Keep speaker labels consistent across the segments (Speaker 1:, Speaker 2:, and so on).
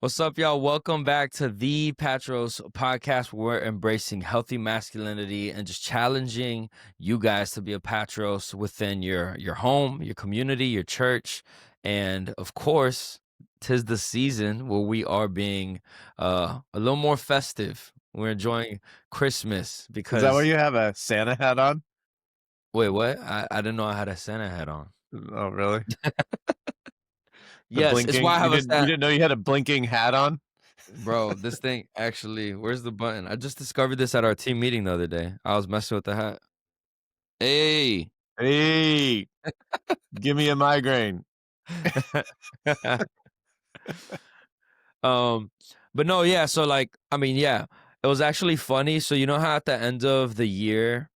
Speaker 1: What's up, y'all? Welcome back to the Patros Podcast, where we're embracing healthy masculinity and just challenging you guys to be a Patros within your home, your community, your church, and of course, 'tis the season where we are being a little more festive. We're enjoying Christmas
Speaker 2: Is that why
Speaker 1: because
Speaker 2: you have a Santa hat on?
Speaker 1: wait, what? I didn't know I had a Santa hat on.
Speaker 2: Oh, really? The
Speaker 1: Yes, it's
Speaker 2: blinking
Speaker 1: why I
Speaker 2: you
Speaker 1: have a
Speaker 2: didn't you
Speaker 1: Santa.
Speaker 2: didn't know you had a blinking hat on?
Speaker 1: Bro, this thing actually, where's the button? I just discovered this at our team meeting the other day. I was messing with the hat. Hey.
Speaker 2: Hey, give me a migraine.
Speaker 1: um, but no, yeah, so like, I mean, yeah, it was actually funny. So you know how at the end of the year,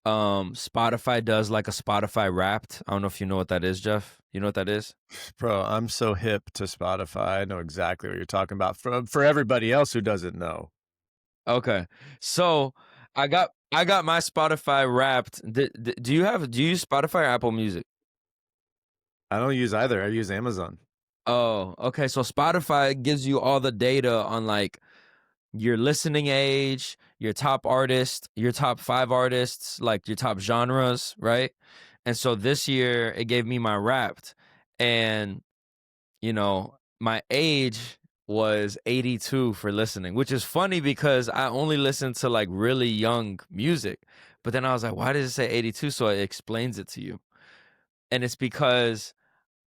Speaker 1: Spotify does like a Spotify Wrapped. I don't know if you know what that is, Jeff. You know what that is?
Speaker 2: Bro, I'm so hip to Spotify. I know exactly what you're talking about. For everybody else who doesn't know.
Speaker 1: Okay. So I got my Spotify Wrapped. Do you use Spotify or Apple Music?
Speaker 2: I don't use either. I use Amazon.
Speaker 1: Oh, okay. So Spotify gives you all the data on like your listening age, your top artist, your top 5 artists, like your top genres, right? And so this year it gave me my Wrapped, and my age was 82 for listening, which is funny because I only listen to like really young music. But then I was like, why does it say 82? So it explains it to you. And it's because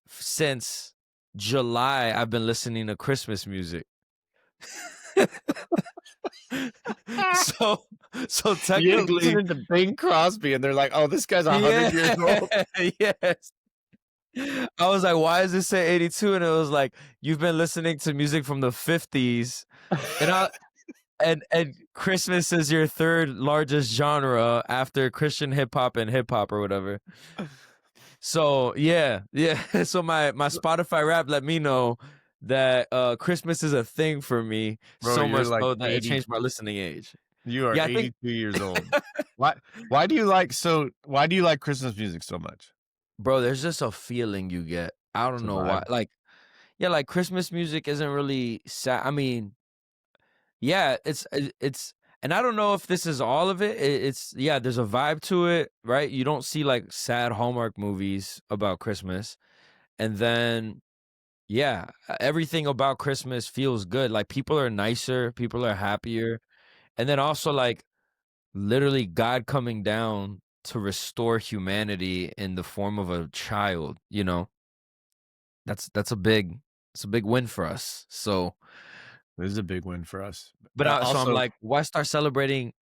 Speaker 1: since July, I've been listening to Christmas music. so so
Speaker 2: You're
Speaker 1: technically,
Speaker 2: listening to Bing Crosby, and they're like, "Oh, this guy's 100
Speaker 1: yeah,
Speaker 2: years old."
Speaker 1: yes. I was like, why does it say 82? And it was like, you've been listening to music from the 50s. And and Christmas is your third largest genre after Christian hip hop and hip hop or whatever. So yeah. So my Spotify rap let me know that Christmas is a thing for me,
Speaker 2: Bro,
Speaker 1: so
Speaker 2: you're
Speaker 1: much
Speaker 2: like
Speaker 1: so that it
Speaker 2: 80
Speaker 1: changed my listening age.
Speaker 2: you are
Speaker 1: Yeah, I think
Speaker 2: 82 years old. Why do you like Christmas music so much?
Speaker 1: bro, there's just a feeling you get. I
Speaker 2: It's
Speaker 1: don't
Speaker 2: a
Speaker 1: know why.
Speaker 2: vibe.
Speaker 1: Like, yeah, like Christmas music isn't really sad. I mean, yeah, it's and I don't know if this is all of it. It's yeah, there's a vibe to it, right? You don't see like sad Hallmark movies about Christmas. And then yeah, everything about Christmas feels good. Like people are nicer, people are happier. And then also like literally God coming down to restore humanity in the form of a child, you know. That's a big it's a big win for us. So
Speaker 2: This is a big win for us.
Speaker 1: but so I'm
Speaker 2: Also,
Speaker 1: like, why start celebrating,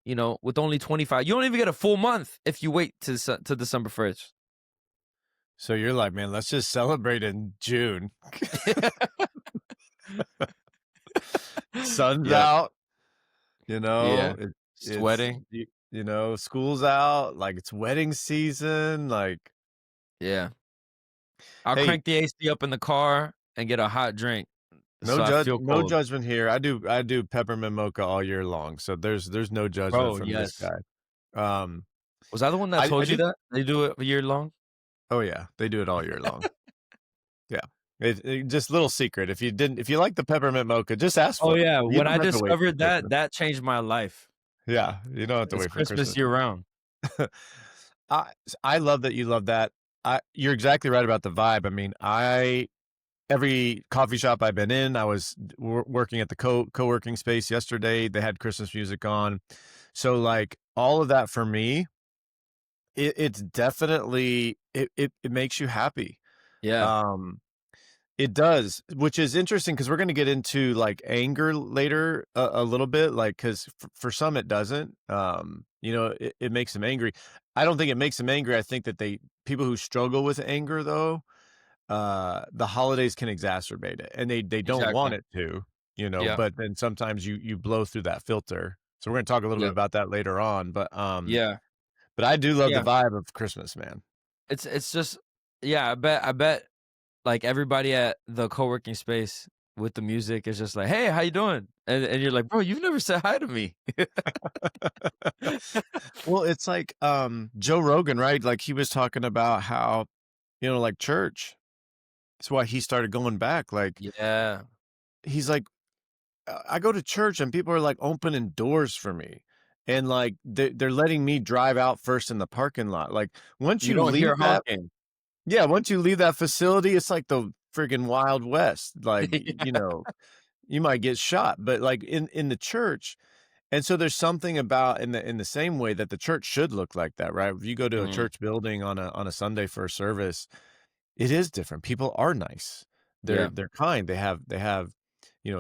Speaker 1: with only 25? You don't even get a full month if you wait to December 1st.
Speaker 2: so you're like, man, let's just celebrate in June. Sun's
Speaker 1: Yep.
Speaker 2: out,
Speaker 1: Yeah.
Speaker 2: it's
Speaker 1: Sweating.
Speaker 2: school's out, like it's wedding season. Like,
Speaker 1: Yeah. I'll
Speaker 2: hey,
Speaker 1: crank the AC up in the car and get a hot drink so I feel
Speaker 2: no
Speaker 1: cold.
Speaker 2: judgment here. I do peppermint mocha all year long, so there's no judgment
Speaker 1: Bro,
Speaker 2: from this
Speaker 1: yes.
Speaker 2: guy. Um,
Speaker 1: Was I the one that
Speaker 2: I
Speaker 1: told you
Speaker 2: do.
Speaker 1: that? They do it a year long?
Speaker 2: Oh yeah, they do it all year long. Yeah, just little secret. If you like the peppermint mocha, just ask
Speaker 1: Oh,
Speaker 2: for it.
Speaker 1: yeah.
Speaker 2: You
Speaker 1: When
Speaker 2: don't
Speaker 1: I
Speaker 2: have to wait for
Speaker 1: discovered that,
Speaker 2: Christmas.
Speaker 1: that changed my life.
Speaker 2: Yeah, you don't have to
Speaker 1: It's
Speaker 2: wait for
Speaker 1: Christmas
Speaker 2: Christmas.
Speaker 1: year round.
Speaker 2: I I love that you love that. You're exactly right about the vibe. I mean, every coffee shop I've been in, I was working at the co-working space yesterday. They had Christmas music on, so like all of that for me, it's definitely it makes you happy.
Speaker 1: Yeah.
Speaker 2: Um, it does, which is interesting because we're going to get into like anger later a little bit, like because for some it doesn't. It makes them angry. I don't think it makes them angry. I think that people who struggle with anger though, the holidays can exacerbate it, and they don't want
Speaker 1: Exactly.
Speaker 2: it to,
Speaker 1: Yeah.
Speaker 2: but then sometimes you blow through that filter. So we're going to talk a little bit
Speaker 1: Yep.
Speaker 2: about that later on,
Speaker 1: Yeah.
Speaker 2: but I do love the
Speaker 1: Yeah.
Speaker 2: vibe of Christmas, man.
Speaker 1: It's just yeah, I bet like everybody at the co-working space with the music is just like, "Hey, how you doing?" And you're like, "Bro, you've never said hi to me."
Speaker 2: Well, it's like Joe Rogan, right? Like he was talking about how, like church. That's why he started going back. Like
Speaker 1: Yeah.
Speaker 2: he's like, I go to church and people are like opening doors for me, and like they're letting me drive out first in the parking lot. Like once
Speaker 1: You
Speaker 2: you
Speaker 1: don't hear
Speaker 2: leave that,
Speaker 1: honking.
Speaker 2: yeah, once you leave that facility, it's like the friggin' Wild West. Like, you
Speaker 1: Yeah.
Speaker 2: know, you might get shot, but like in the church. And so there's something about in the same way that the church should look like that, right? If you go to a
Speaker 1: Mhm.
Speaker 2: church building on a Sunday for a service, it is different. People are nice.
Speaker 1: Yeah.
Speaker 2: They're kind. They have,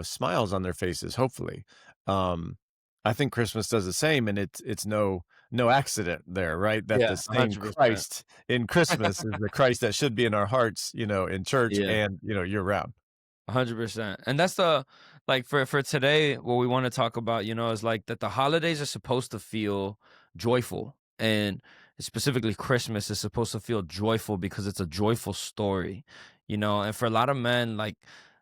Speaker 2: smiles on their faces, hopefully. Um, I think Christmas does the same, and it's no accident there, right? That the
Speaker 1: Yeah,
Speaker 2: same
Speaker 1: 100%.
Speaker 2: Christ in Christmas is the Christ that should be in our hearts, in church
Speaker 1: Yeah.
Speaker 2: and, year round.
Speaker 1: 100%. And that's the like for today, what we want to talk about, is like that the holidays are supposed to feel joyful. And specifically Christmas is supposed to feel joyful because it's a joyful story, and for a lot of men, like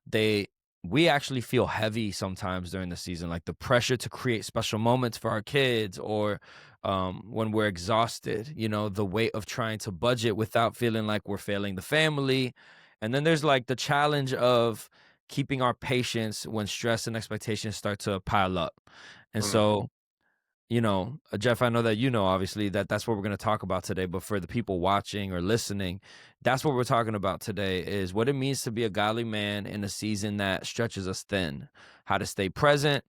Speaker 1: they we actually feel heavy sometimes during the season, like the pressure to create special moments for our kids, or when we're exhausted, the weight of trying to budget without feeling like we're failing the family. And then there's like the challenge of keeping our patience when stress and expectations start to pile up. And
Speaker 2: Mhm.
Speaker 1: so, Jeff, I know that obviously that that's what we're going to talk about today, but for the people watching or listening, that's what we're talking about today is what it means to be a godly man in a season that stretches us thin. How to stay present,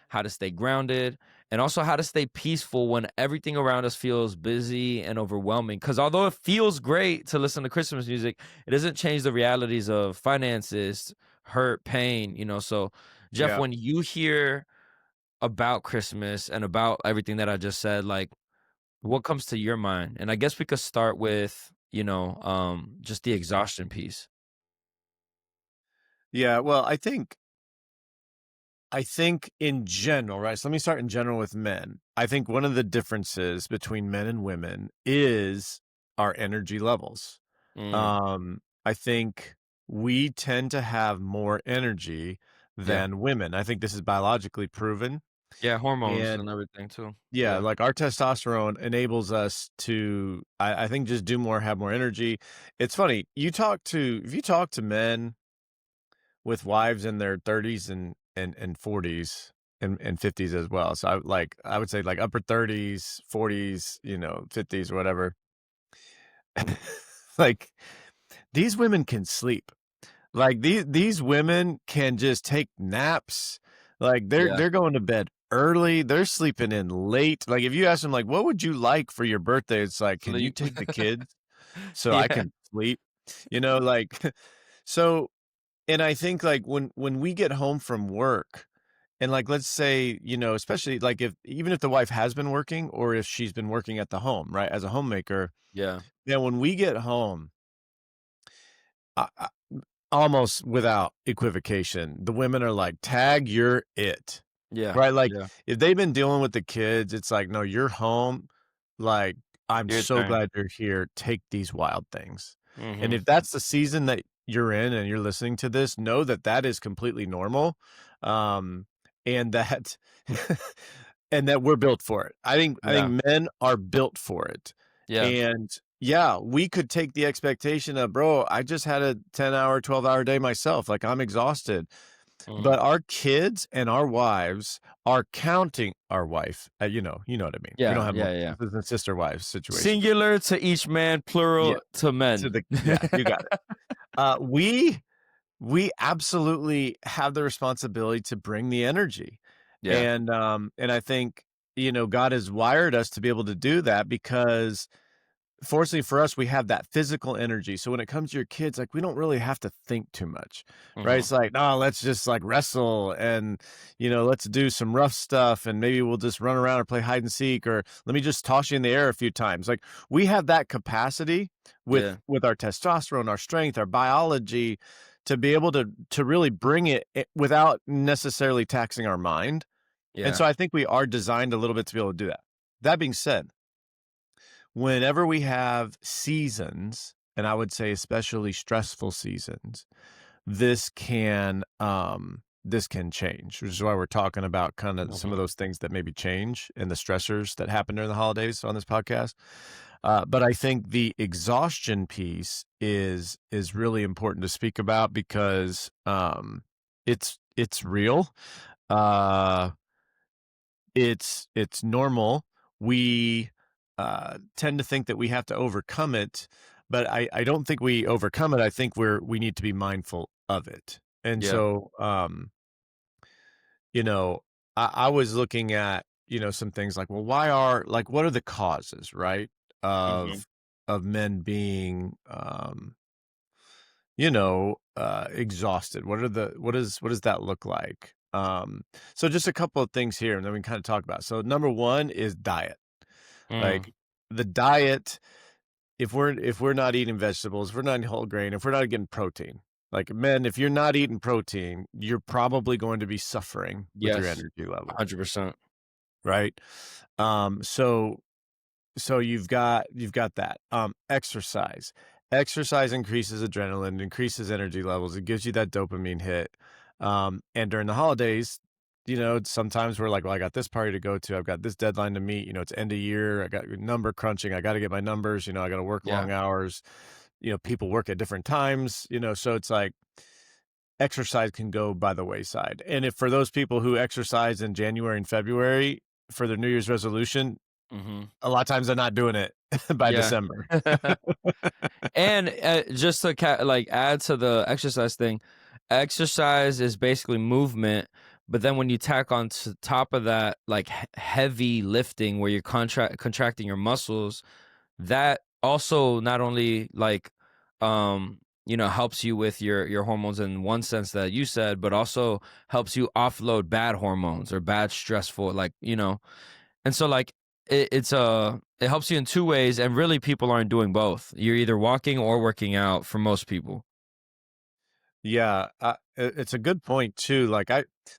Speaker 1: how to stay grounded, and also how to stay peaceful when everything around us feels busy and overwhelming. Because although it feels great to listen to Christmas music, it doesn't change the realities of finances, hurt, pain. So, Jeff,
Speaker 2: Yeah.
Speaker 1: when you hear about Christmas and about everything that I just said, like what comes to your mind? And I guess we could start with, just the exhaustion piece.
Speaker 2: Yeah, well, I think in general, right? So let me start in general with men. I think one of the differences between men and women is our energy levels.
Speaker 1: Mm,
Speaker 2: I think we tend to have more energy
Speaker 1: yeah.
Speaker 2: than women. I think this is biologically proven.
Speaker 1: Yeah, hormones
Speaker 2: And
Speaker 1: and everything too.
Speaker 2: yeah,
Speaker 1: Yeah.
Speaker 2: like our testosterone enables us to, I think, just do more, have more energy. It's funny. If you talk to men with wives in their 30s and 40s and 50s as well. So I would say like upper 30s, 40s, 50s or whatever. Like these women can sleep. Like these women can just take naps. Like
Speaker 1: Yeah.
Speaker 2: they're going to bed early. They're sleeping in late. Like if you ask them like what would you like for your birthday? It's like, can you
Speaker 1: Sleep.
Speaker 2: take the kids so I
Speaker 1: Yeah.
Speaker 2: can sleep? Like so. And I think like when we get home from work and like let's say, especially like if even if the wife has been working or if she's been working at the home, right, as a homemaker,
Speaker 1: Yeah.
Speaker 2: then when we get home, I almost without equivocation, the women are like, "Tag, you're it."
Speaker 1: Yeah.
Speaker 2: Right? Like
Speaker 1: Yeah.
Speaker 2: if they've been dealing with the kids, it's like, "No, you're home. Like I'm
Speaker 1: Your
Speaker 2: so
Speaker 1: turn.
Speaker 2: glad you're here. Take these wild things." And
Speaker 1: Mhm.
Speaker 2: if that's the season that you're in and you're listening to this, know that that is completely normal. Um, and that and that we're built for it. I think
Speaker 1: Yeah.
Speaker 2: men are built for it.
Speaker 1: Yeah.
Speaker 2: And yeah, we could take the expectation of, bro, I just had a 10-hour, 12-hour day myself. Like I'm exhausted.
Speaker 1: Mhm.
Speaker 2: But our kids and our wives are counting our wife. You know what I mean. We don't
Speaker 1: Yeah.
Speaker 2: have
Speaker 1: Yeah.
Speaker 2: multiple
Speaker 1: Yeah.
Speaker 2: sisters and sister wives situation.
Speaker 1: Singular to each man,
Speaker 2: Yeah.
Speaker 1: plural to
Speaker 2: To
Speaker 1: men.
Speaker 2: the yeah, you got it. We absolutely have the responsibility to bring the energy.
Speaker 1: Yeah.
Speaker 2: And I think, God has wired us to be able to do that because fortunately for us, we have that physical energy. So when it comes to your kids, like we don't really have to think too much, right?
Speaker 1: Mhm.
Speaker 2: It's like, no, let's just like wrestle and, let's do some rough stuff and maybe we'll just run around or play hide and seek or let me just toss you in the air a few times. Like we have that capacity
Speaker 1: Yeah.
Speaker 2: with our testosterone, our strength, our biology to be able to really bring it without necessarily taxing our mind. And
Speaker 1: Yeah.
Speaker 2: so I think we are designed a little bit to be able to do that. That being said, whenever we have seasons, and I would say especially stressful seasons, this can change, which is why we're talking about kind of some of
Speaker 1: Mhm.
Speaker 2: those things that maybe change and the stressors that happen during the holidays on this podcast. But I think the exhaustion piece is really important to speak about because it's real. Uh, it's normal. We tend to think that we have to overcome it, but I don't think we overcome it. I think we need to be mindful of it. And
Speaker 1: Yeah.
Speaker 2: so, you know, I was looking at, some things like, well, what are the causes, right?
Speaker 1: Hmm.
Speaker 2: Of men being, exhausted. What does that look like? So just a couple of things here, and then we can kind of talk about. So number one is diet.
Speaker 1: Mm.
Speaker 2: Like the diet, if we're not eating vegetables, if we're not eating whole grain, if we're not getting protein, like men, if you're not eating protein, you're probably going to be suffering with your
Speaker 1: Yes.
Speaker 2: energy level,
Speaker 1: 100%.
Speaker 2: right? So you've got that. Exercise. Exercise increases adrenaline, increases energy levels. It gives you that dopamine hit. And during the holidays, sometimes we're like, well, I got this party to go to. I've got this deadline to meet. It's end of year. I got number crunching. I got to get my numbers. I got to work
Speaker 1: Yeah.
Speaker 2: long hours. People work at different times. So it's like exercise can go by the wayside. And if for those people who exercise in January and February for their New Year's resolution,
Speaker 1: Hmm.
Speaker 2: a lot of times they're not doing it by
Speaker 1: Yeah.
Speaker 2: December.
Speaker 1: And just to like add to the exercise thing, exercise is basically movement, but then when you tack on to top of that, like heavy lifting where you're contracting your muscles, that also not only like helps you with your hormones in one sense that you said, but also helps you offload bad hormones or bad stressful, like and so like it helps you in two ways, and really people aren't doing both. You're either walking or working out for most people.
Speaker 2: Yeah, it's a good point too. Like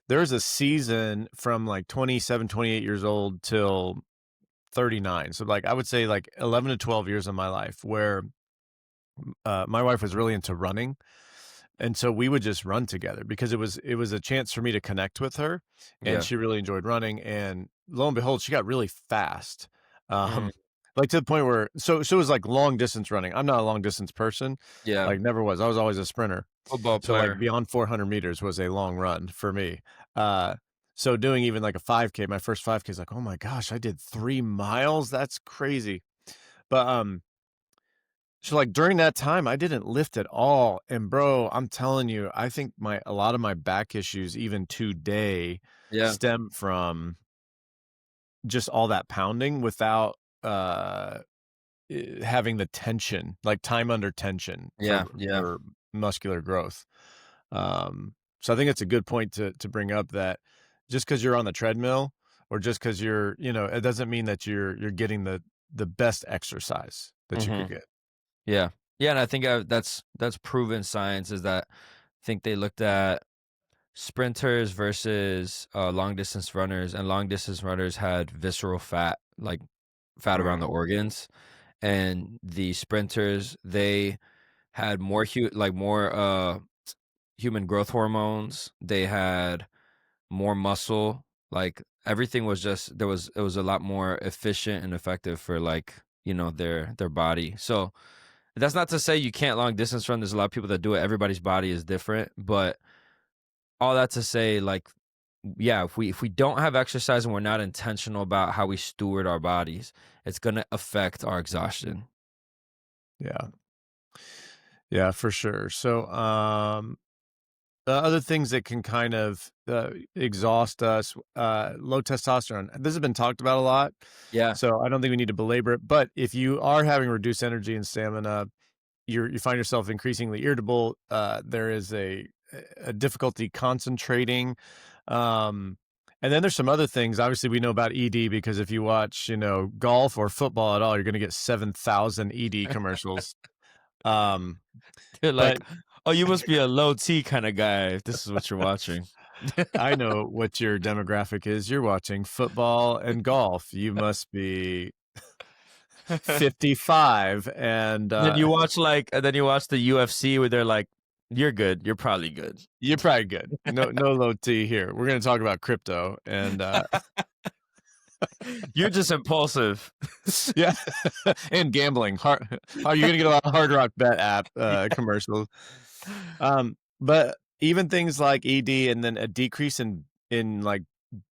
Speaker 2: there's a season from like 27, 28 years old till 39. So like I would say like 11 to 12 years of my life where my wife was really into running. And so we would just run together because it was a chance for me to connect with her, and
Speaker 1: Yeah.
Speaker 2: she really enjoyed running, and lo and behold, she got really fast.
Speaker 1: Mm,
Speaker 2: Um, like to the point where so it was like long distance running. I'm not a long distance person,
Speaker 1: yeah.
Speaker 2: like never was. I was always a sprinter.
Speaker 1: Football
Speaker 2: So like
Speaker 1: player.
Speaker 2: beyond 400 meters was a long run for me. Uh, so doing even like a 5K, my first 5K is like, oh my gosh, I did 3 miles. That's crazy. But so like during that time, I didn't lift at all. And bro, I'm telling you, I think a lot of my back issues even today
Speaker 1: Yeah.
Speaker 2: stem from just all that pounding without having the tension, like time under tension
Speaker 1: Yeah. Yeah.
Speaker 2: for muscular growth. So I think it's a good point to bring up that just because you're on the treadmill or just because it doesn't mean that you're getting the best exercise that you could
Speaker 1: Hmm.
Speaker 2: get.
Speaker 1: Yeah. Yeah, and I think that's proven science is that I think they looked at sprinters versus long distance runners, and long distance runners had visceral fat, like fat around the
Speaker 2: Mm.
Speaker 1: organs, and the sprinters, they had more human growth hormones. They had more muscle. Like everything was just it was a lot more efficient and effective for like their body. So that's not to say you can't long distance run. There's a lot of people that do it. Everybody's body is different, but all that to say, like, yeah, if we don't have exercise and we're not intentional about how we steward our bodies, it's gonna affect our exhaustion.
Speaker 2: Yeah. Yeah, for sure. So, other things that can kind of exhaust us, low testosterone. This has been talked about a lot,
Speaker 1: Yeah.
Speaker 2: so I don't think we need to belabor it. But if you are having reduced energy and stamina, you find yourself increasingly irritable. There is a difficulty concentrating. Um, and then there's some other things. Obviously, we know about ED because if you watch, golf or football at all, you're going to get 7,000 ED commercials. Um,
Speaker 1: You're
Speaker 2: but
Speaker 1: like, oh, you must be a low T kind of guy if this is what you're watching.
Speaker 2: I know what your demographic is. You're watching football and golf. You must be 55 and
Speaker 1: Then you watch the UFC where they're like, you're good. You're probably good.
Speaker 2: you're probably good. No low T here. We're going to talk about crypto and
Speaker 1: You're just impulsive.
Speaker 2: yeah, and gambling. You're going to get a lot of Hard Rock Bet app commercials. But even things like ED and then a decrease in in like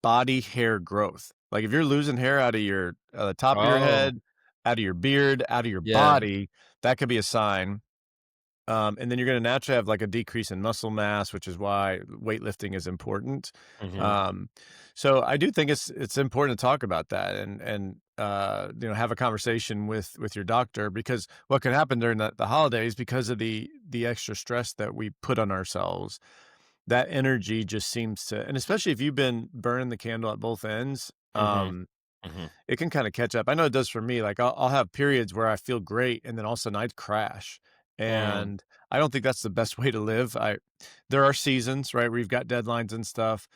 Speaker 2: body hair growth. Like if you're losing hair out of your top of your
Speaker 1: Oh,
Speaker 2: head, out of your beard, out of your
Speaker 1: yeah.
Speaker 2: body, that could be a sign. And then you're going to naturally have like a decrease in muscle mass, which is why weightlifting is important.
Speaker 1: Mhm,
Speaker 2: Um, so I do think it's important to talk about that and have a conversation with your doctor, because what can happen during the holidays, because of the extra stress that we put on ourselves, that energy just seems to, and especially if you've been burning the candle at both ends,
Speaker 1: mhm, mhm,
Speaker 2: it can kind of catch up. I know it does for me. Like I'll have periods where I feel great, and then all of a sudden I'd crash.
Speaker 1: mm,
Speaker 2: And I don't think that's the best way to live. There are seasons, right? We've got deadlines and stuff,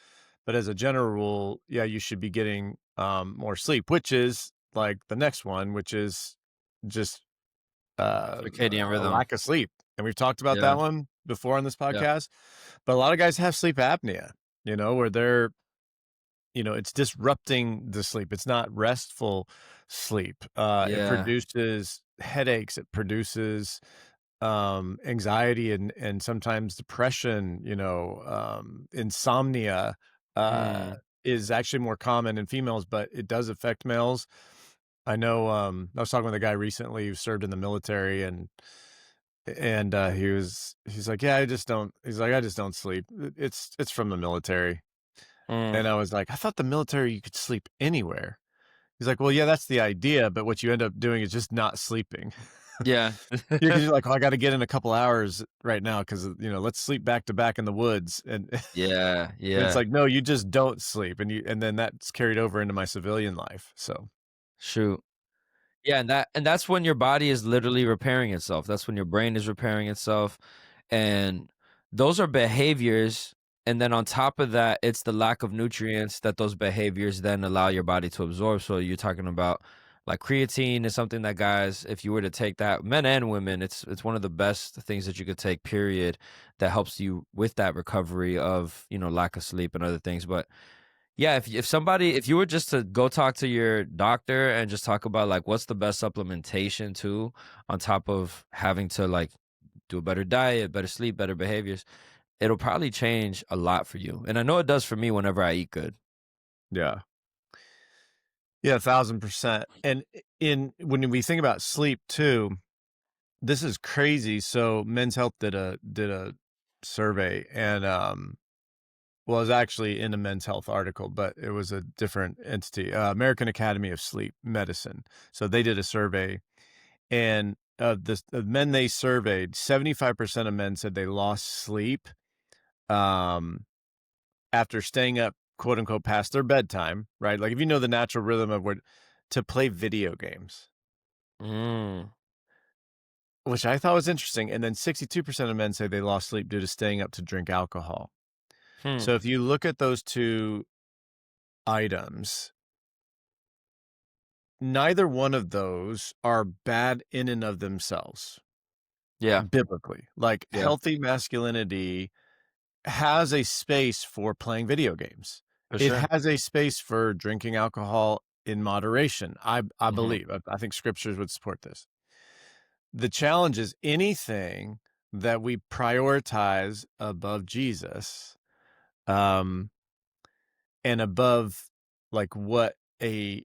Speaker 2: but as a general rule, yeah, you should be getting more sleep, which is like the next one, which is just
Speaker 1: circadian
Speaker 2: a
Speaker 1: rhythm.
Speaker 2: lack of sleep. And we've talked about that
Speaker 1: Yeah,
Speaker 2: one before on this
Speaker 1: yeah,
Speaker 2: podcast. But a lot of guys have sleep apnea, where they're, it's disrupting the sleep. It's not restful sleep. It
Speaker 1: yeah,
Speaker 2: produces headaches. It produces anxiety and sometimes depression. Insomnia uh,
Speaker 1: mm,
Speaker 2: is actually more common in females, but it does affect males. I know. I was talking with a guy recently who served in the military, and he's like, yeah, I just don't. He's like, I just don't sleep. It's from the military.
Speaker 1: mm,
Speaker 2: And I was like, "I thought the military, you could sleep anywhere." He's like, "Well, yeah, that's the idea, but what you end up doing is just not sleeping."
Speaker 1: yeah.
Speaker 2: Yeah, 'cause you're like, "Oh, I gotta get in a couple hours right now because let's sleep back to back in the woods." And
Speaker 1: Yeah,
Speaker 2: and it's
Speaker 1: yeah,
Speaker 2: like, "No, you just don't sleep." And then that's carried over into my civilian life, so
Speaker 1: shoot. Yeah, and that's when your body is literally repairing itself. That's when your brain is repairing itself, and those are behaviors, and then on top of that, it's the lack of nutrients that those behaviors then allow your body to absorb. So you're talking about like creatine is something that guys, if you were to take that, men and women, it's one of the best things that you could take, period, that helps you with that recovery of, lack of sleep and other things. But yeah, if you were just to go talk to your doctor and just talk about like what's the best supplementation too, on top of having to like do a better diet, better sleep, better behaviors, it'll probably change a lot for you. And I know it does for me whenever I eat good.
Speaker 2: yeah. Yeah, 1,000%. And in when we think about sleep too, this is crazy. So Men's Health did a survey, and well, it was actually in a Men's Health article, but it was a different entity, American Academy of Sleep Medicine. So they did a survey, and the men they surveyed, 75% of men said they lost sleep um, after staying up, quote unquote, past their bedtime, right? Like if you know the natural rhythm of what to play video games,
Speaker 1: Mm,
Speaker 2: which I thought was interesting. And then 62% of men say they lost sleep due to staying up to drink alcohol.
Speaker 1: hmm.
Speaker 2: So if you look at those two items, neither one of those are bad in and of themselves,
Speaker 1: Yeah,
Speaker 2: biblically. Like,
Speaker 1: yeah,
Speaker 2: healthy masculinity has a space for playing video games.
Speaker 1: for
Speaker 2: It
Speaker 1: sure.
Speaker 2: has a space for drinking alcohol in moderation. I
Speaker 1: Hmm.
Speaker 2: believe. I think scriptures would support this. The challenge is anything that we prioritize above Jesus, um, and above like what a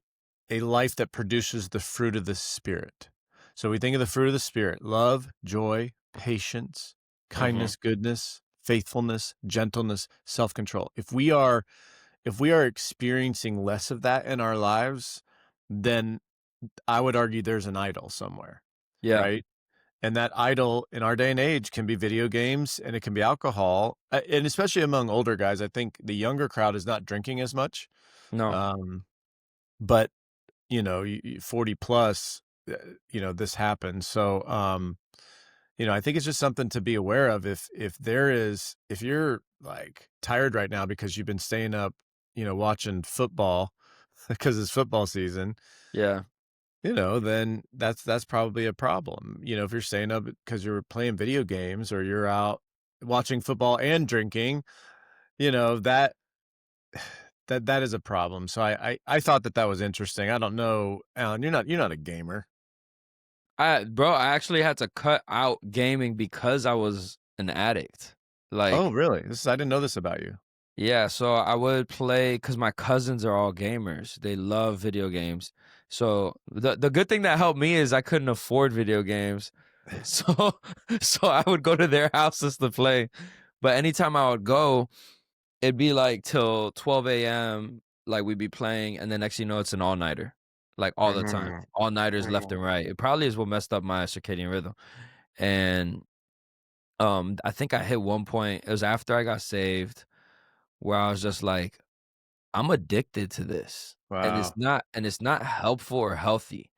Speaker 2: a life that produces the fruit of the spirit. So we think of the fruit of the spirit: love, joy, patience,
Speaker 1: Hmm.
Speaker 2: kindness, goodness, faithfulness, gentleness, self-control. If we are experiencing less of that in our lives, then I would argue there's an idol somewhere,
Speaker 1: Yeah,
Speaker 2: right? And that idol in our day and age can be video games, and it can be alcohol, and especially among older guys. I think the younger crowd is not drinking as much,
Speaker 1: no,
Speaker 2: um, but 40 plus, this happens. So, I think it's just something to be aware of. If you're like tired right now because you've been staying up, watching football because it's football season,
Speaker 1: yeah,
Speaker 2: then that's probably a problem. If you're staying up because you're playing video games or you're out watching football and drinking, that that is a problem. So I thought that was interesting. I don't know, Alan, you're not a gamer.
Speaker 1: I actually had to cut out gaming because I was an addict.
Speaker 2: Oh,
Speaker 1: Like,
Speaker 2: really? I didn't know this about you.
Speaker 1: Yeah, so I would play because my cousins are all gamers. They love video games. So the good thing that helped me is I couldn't afford video games. So so I would go to their houses to play. But anytime I would go, it'd be like till 12 a.m. Like we'd be playing, and then next thing you know, it's an all-nighter. Like all the time.
Speaker 2: Mhm,
Speaker 1: All-nighters left
Speaker 2: mhm.
Speaker 1: and right. It probably is what messed up my circadian rhythm. And I think I hit one point, it was after I got saved, where I was just like, I'm addicted to this,
Speaker 2: Wow.
Speaker 1: and it's not helpful or healthy.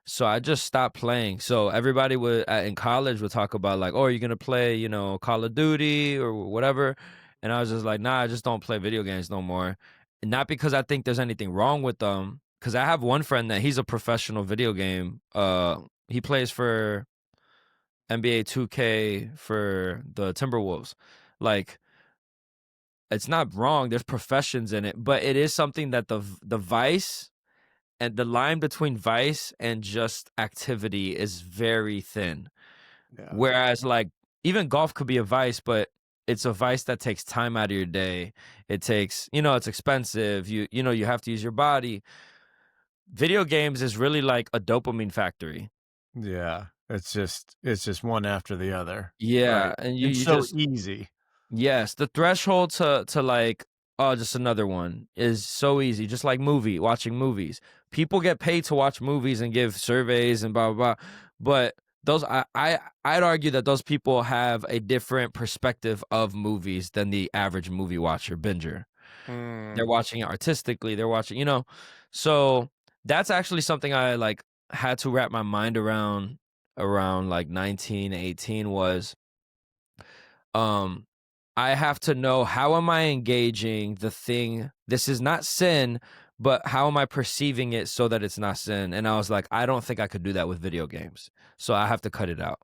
Speaker 1: So I just stopped playing. So everybody would in college would talk about like, "Oh, you're gonna play, Call of Duty or whatever," and I was just like, "Nah, I just don't play video games no more." And not because I think there's anything wrong with them, because I have one friend that he's a professional video game. He plays for NBA 2K for the Timberwolves. Like it's not wrong. There's professions in it, but it is something that the vice and the line between vice and just activity is very thin.
Speaker 2: Yeah.
Speaker 1: Whereas like even golf could be a vice, but it's a vice that takes time out of your day. It takes, it's expensive. You have to use your body. Video games is really like a dopamine factory.
Speaker 2: Yeah. It's just one after the other.
Speaker 1: Yeah,
Speaker 2: Right.
Speaker 1: and you
Speaker 2: And
Speaker 1: you
Speaker 2: so
Speaker 1: just
Speaker 2: easy.
Speaker 1: yes, the threshold to like, oh, just another one is so easy. Just like watching movies. People get paid to watch movies and give surveys and blah blah blah. But those I'd argue that those people have a different perspective of movies than the average movie watcher, binger. They're
Speaker 2: Mm.
Speaker 1: watching it artistically, they're watching. So that's actually something I like had to wrap my mind around like 1918 was um, I have to know how am I engaging the thing? This is not sin, but how am I perceiving it so that it's not sin? And I was like, I don't think I could do that with video games. So I have to cut it out.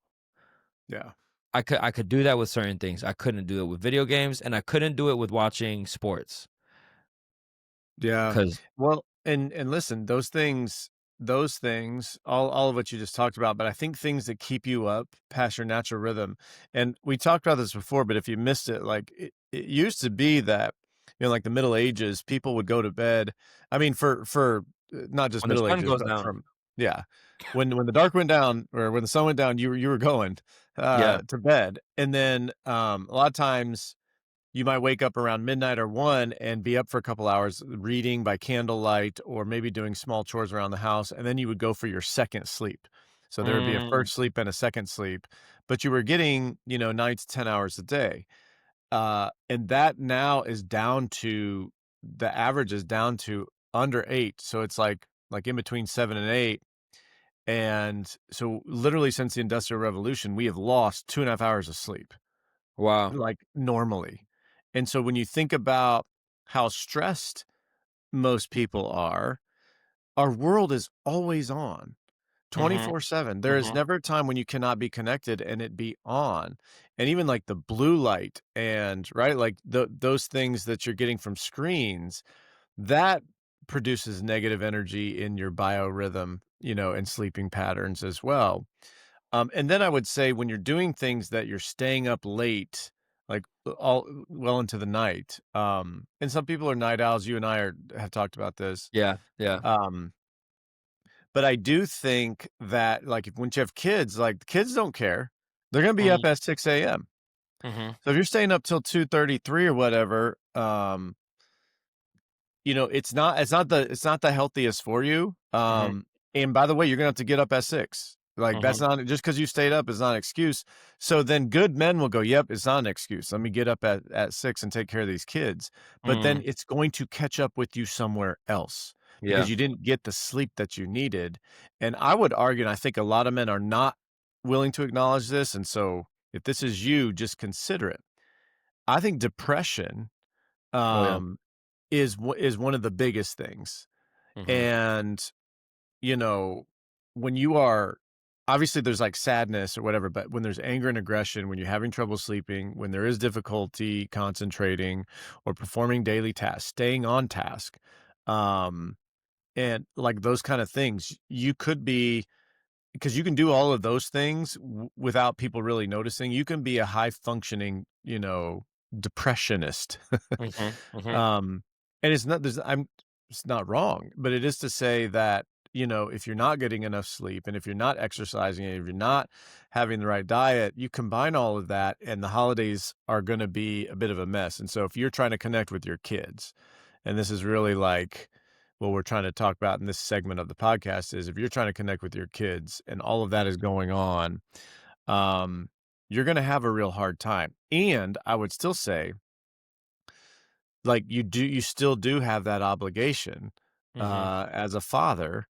Speaker 2: Yeah.
Speaker 1: I could do that with certain things. I couldn't do it with video games and I couldn't do it with watching sports
Speaker 2: Yeah.
Speaker 1: cuz
Speaker 2: Well, and listen, those things, all of what you just talked about, but I think things that keep you up past your natural rhythm. And we talked about this before, but if you missed it, like it used to be that, like the Middle Ages, people would go to bed. I mean, for not just
Speaker 1: when the
Speaker 2: Middle
Speaker 1: sun
Speaker 2: Ages,
Speaker 1: goes
Speaker 2: but
Speaker 1: down.
Speaker 2: from yeah. When the dark went down or when the sun went down, you were going
Speaker 1: Yeah.
Speaker 2: to bed. And then a lot of times you might wake up around midnight or 1 and be up for a couple hours reading by candlelight or maybe doing small chores around the house, and then you would go for your second sleep. So there would be a
Speaker 1: Mm,
Speaker 2: first sleep and a second sleep, but you were getting, 9 to 10 hours a day. And that now is down to the average is down to under 8. So it's like in between 7 and 8. And so literally since the Industrial Revolution, we have lost 2.5 hours of sleep.
Speaker 1: wow.
Speaker 2: Like, normally. And so when you think about how stressed most people are, our world is always on
Speaker 1: Mhm.
Speaker 2: 24/7. There is
Speaker 1: Mhm.
Speaker 2: never a time when you cannot be connected and it be on. And even like the blue light and right, like those things that you're getting from screens, that produces negative energy in your biorhythm, and sleeping patterns as well. And then I would say when you're doing things that you're staying up late, like all well into the night, and some people are night owls. You and I have talked about this.
Speaker 1: Yeah. Yeah.
Speaker 2: Um, but I do think that like if once you have kids, like the kids don't care. They're gonna be up
Speaker 1: Mhm.
Speaker 2: at 6 a.m.
Speaker 1: Mhm.
Speaker 2: So if you're staying up till 2:33 or whatever, it's not the healthiest for you.
Speaker 1: Mhm.
Speaker 2: And by the way, you're gonna have to get up at 6. Like, that's
Speaker 1: Mhm.
Speaker 2: not just because you stayed up is not an excuse. So then good men will go, "Yep, it's not an excuse. Let me get up at 6 and take care of these kids." But then
Speaker 1: Mm.
Speaker 2: it's going to catch up with you somewhere else because
Speaker 1: Yeah.
Speaker 2: you didn't get the sleep that you needed. And I would argue, and I think a lot of men are not willing to acknowledge this, and so if this is you, just consider it. I think depression,
Speaker 1: Oh yeah.
Speaker 2: um, is one of the biggest things.
Speaker 1: Mhm.
Speaker 2: And, you know, when you are obviously there's like sadness or whatever, but when there's anger and aggression, when you're having trouble sleeping, when there is difficulty concentrating or performing daily tasks, staying on task, um, and like those kind of things, you could be because you can do all of those things without people really noticing. You can be a high functioning, depressionist.
Speaker 1: Mhm, mhm,
Speaker 2: um, and it's not wrong, but it is to say that, if you're not getting enough sleep and if you're not exercising and if you're not having the right diet, you combine all of that and the holidays are going to be a bit of a mess. And so if you're trying to connect with your kids, and this is really like what we're trying to talk about in this segment of the podcast is if you're trying to connect with your kids and all of that is going on, um, you're going to have a real hard time. And I would still say, like, you still do have that obligation,
Speaker 1: mhm,
Speaker 2: as a father,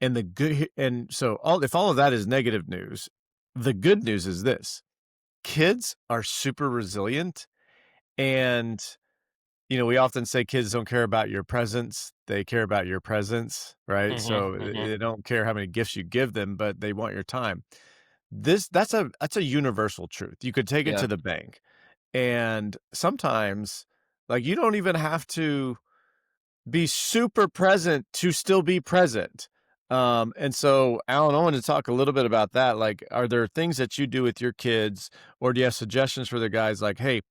Speaker 2: and the good and so if all of that is negative news, the good news is this: kids are super resilient, and, we often say kids don't care about your presence, they care about your presence, right?
Speaker 1: mhm,
Speaker 2: So,
Speaker 1: mhm.
Speaker 2: they don't care how many gifts you give them, but they want your time. That's a universal truth. You could take it
Speaker 1: Yeah.
Speaker 2: to the bank, and sometimes, like, you don't even have to be super present to still be present. And so, Alan, I want to talk a little bit about that. Like, are there things that you do with your kids, or do you have suggestions for the guys? Like, hey,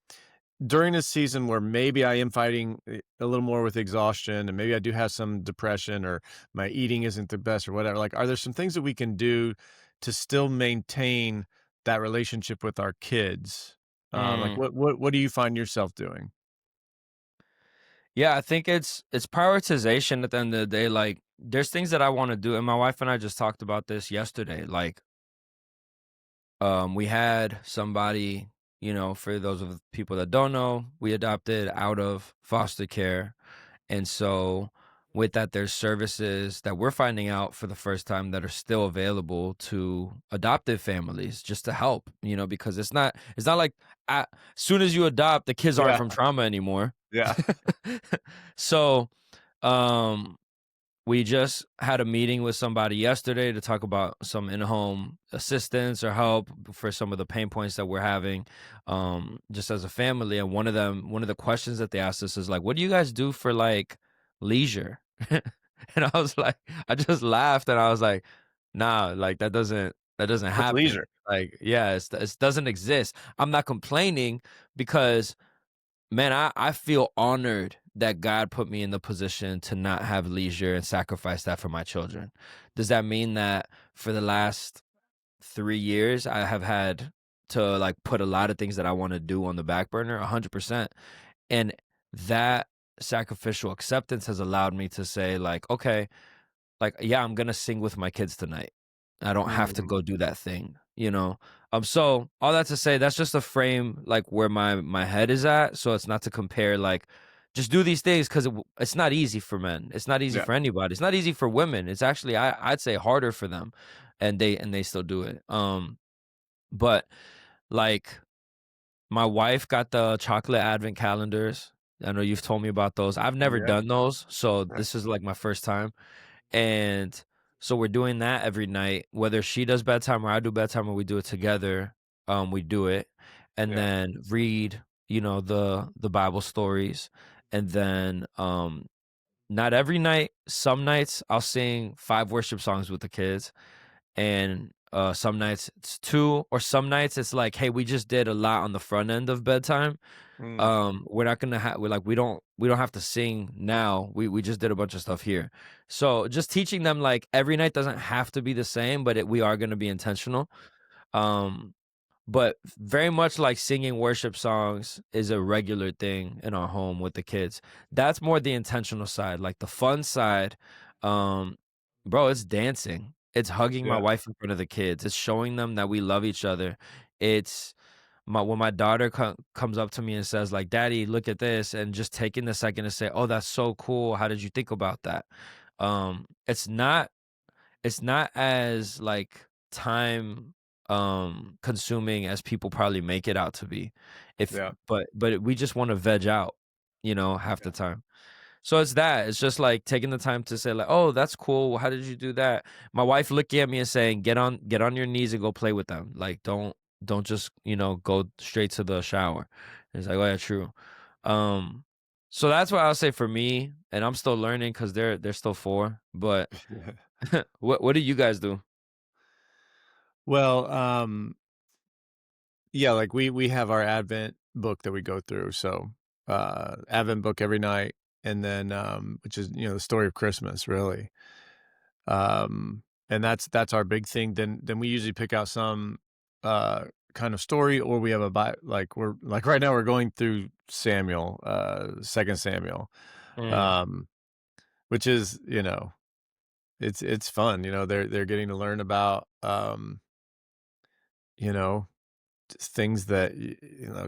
Speaker 2: during this season where maybe I am fighting a little more with exhaustion, and maybe I do have some depression, or my eating isn't the best, or whatever. Like, are there some things that we can do to still maintain that relationship with our kids? Like,
Speaker 1: Mm.
Speaker 2: what do you find yourself doing?
Speaker 1: Yeah, I think it's prioritization at the end of the day. Like, there's things that I want to do, and my wife and I just talked about this yesterday. Like, we had somebody, for those of people that don't know, we adopted out of foster care, and so with that, there's services that we're finding out for the first time that are still available to adoptive families just to help, because it's not like as soon as you adopt, the kids aren't
Speaker 2: Yeah,
Speaker 1: from trauma anymore.
Speaker 2: yeah,
Speaker 1: So, um, we just had a meeting with somebody yesterday to talk about some in-home assistance or help for some of the pain points that we're having, just as a family. And one of the questions that they asked us is like, "What do you guys do for like leisure?" And I was like, I just laughed and I was like, "Nah, like that doesn't
Speaker 2: what's
Speaker 1: happen.
Speaker 2: leisure?
Speaker 1: Like, yeah, it doesn't exist." I'm not complaining because, man, I feel honored that God put me in the position to not have leisure and sacrifice that for my children. Does that mean that for the last 3 years, I have had to, like, put a lot of things that I wanna do on the back burner? 100%. And that sacrificial acceptance has allowed me to say, like, "Okay, like, yeah, I'm gonna sing with my kids tonight. I don't have to
Speaker 2: Mm,
Speaker 1: go do that thing, you know? So all that to say, that's just a frame like where my head is at. So it's not to compare like just do these things because it's not easy for men. It's not easy
Speaker 2: yeah,
Speaker 1: for anybody. It's not easy for women. It's actually I'd say harder for them, and they still do it. But like my wife got the chocolate advent calendars. I know you've told me about those. I've never
Speaker 2: yeah,
Speaker 1: done those, so this is like my first time. And so we're doing that every night, whether she does bedtime or I do bedtime or we do it together. We do it and
Speaker 2: yeah.
Speaker 1: then read, the Bible stories. And then not every night, some nights I'll sing 5 worship songs with the kids. And some nights it's two, or some nights it's like, hey, we just did a lot on the front end of bedtime.
Speaker 2: Mm,
Speaker 1: We're not gonna have we're like we don't have to sing now. We just did a bunch of stuff here. So just teaching them like every night doesn't have to be the same, but we are gonna be intentional. Um, but very much like singing worship songs is a regular thing in our home with the kids. That's more the intentional side. Like the fun side, um, bro, it's dancing. It's hugging my
Speaker 2: yeah.
Speaker 1: wife in front of the kids. It's showing them that we love each other. It's when my daughter comes up to me and says like, "Daddy, look at this," and just taking the second to say, "Oh, that's so cool. How did you think about that?" It's not as like time consuming as people probably make it out to be. If
Speaker 2: Yeah,
Speaker 1: but we just want to veg out, half the
Speaker 2: yeah.
Speaker 1: time. So it's that. It's just like taking the time to say like, "Oh, that's cool. How did you do that?" My wife looking at me and saying, "Get on your knees and go play with them. Like don't just, go straight to the shower." And it's like, "Oh, yeah, true." Um so that's what I'll say for me, and I'm still learning cuz they're still 4, but what do you guys do?
Speaker 2: Well, yeah, like we have our Advent book that we go through. So, Advent book every night, and then, which is, the story of Christmas, really. And that's our big thing. Then we usually pick out some, kind of story, or we have like right now we're going through Samuel, 2nd Samuel,
Speaker 1: Mm,
Speaker 2: um, which is, it's fun. They're getting to learn about, you know, just things that,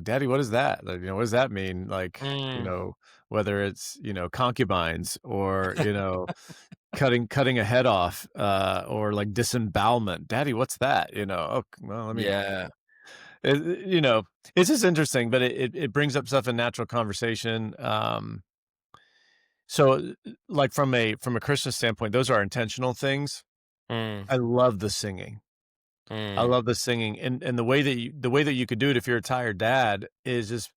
Speaker 2: Daddy, what is that? Like, what does that mean? Like,
Speaker 1: mm.
Speaker 2: whether it's, concubines, or, cutting a head off, or like disembowelment. Daddy, what's that? Oh, well, let me,
Speaker 1: Yeah.
Speaker 2: it, you know, it's just interesting, but it brings up stuff in natural conversation. So, like, from a Christmas standpoint, those are intentional things.
Speaker 1: Mm,
Speaker 2: I love the singing. I
Speaker 1: mm.
Speaker 2: love the singing, and the way that you could do it if you're a tired dad is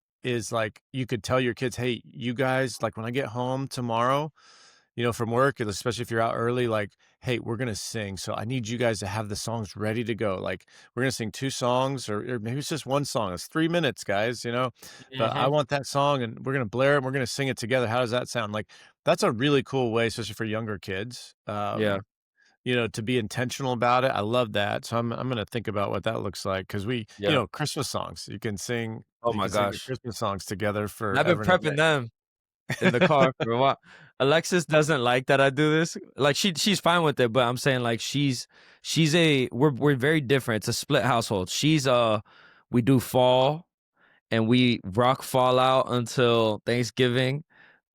Speaker 2: like, you could tell your kids, "Hey, you guys, like, when I get home tomorrow, from work, and especially if you're out early, like, hey, we're gonna sing. So I need you guys to have the songs ready to go. Like, we're gonna sing 2 songs, or maybe it's just 1 song. It's 3 minutes, guys, but I
Speaker 1: Mhm.
Speaker 2: want that song, and we're gonna blare it, and we're gonna sing it together. How does that sound?" Like, that's a really cool way, especially for younger kids,
Speaker 1: Yeah,
Speaker 2: to be intentional about it. I love that. So I'm gonna think about what that looks like, because
Speaker 1: yeah.
Speaker 2: Christmas songs.
Speaker 1: Oh
Speaker 2: You
Speaker 1: my
Speaker 2: can sing the
Speaker 1: gosh.
Speaker 2: Christmas songs together
Speaker 1: And I've been
Speaker 2: forever and a
Speaker 1: prepping
Speaker 2: day.
Speaker 1: them in the car for a while. Alexis doesn't like that I do this. Like she's fine with it, but I'm saying like she's a we're very different. It's a split household. She's we do fall and we rock fall out until Thanksgiving.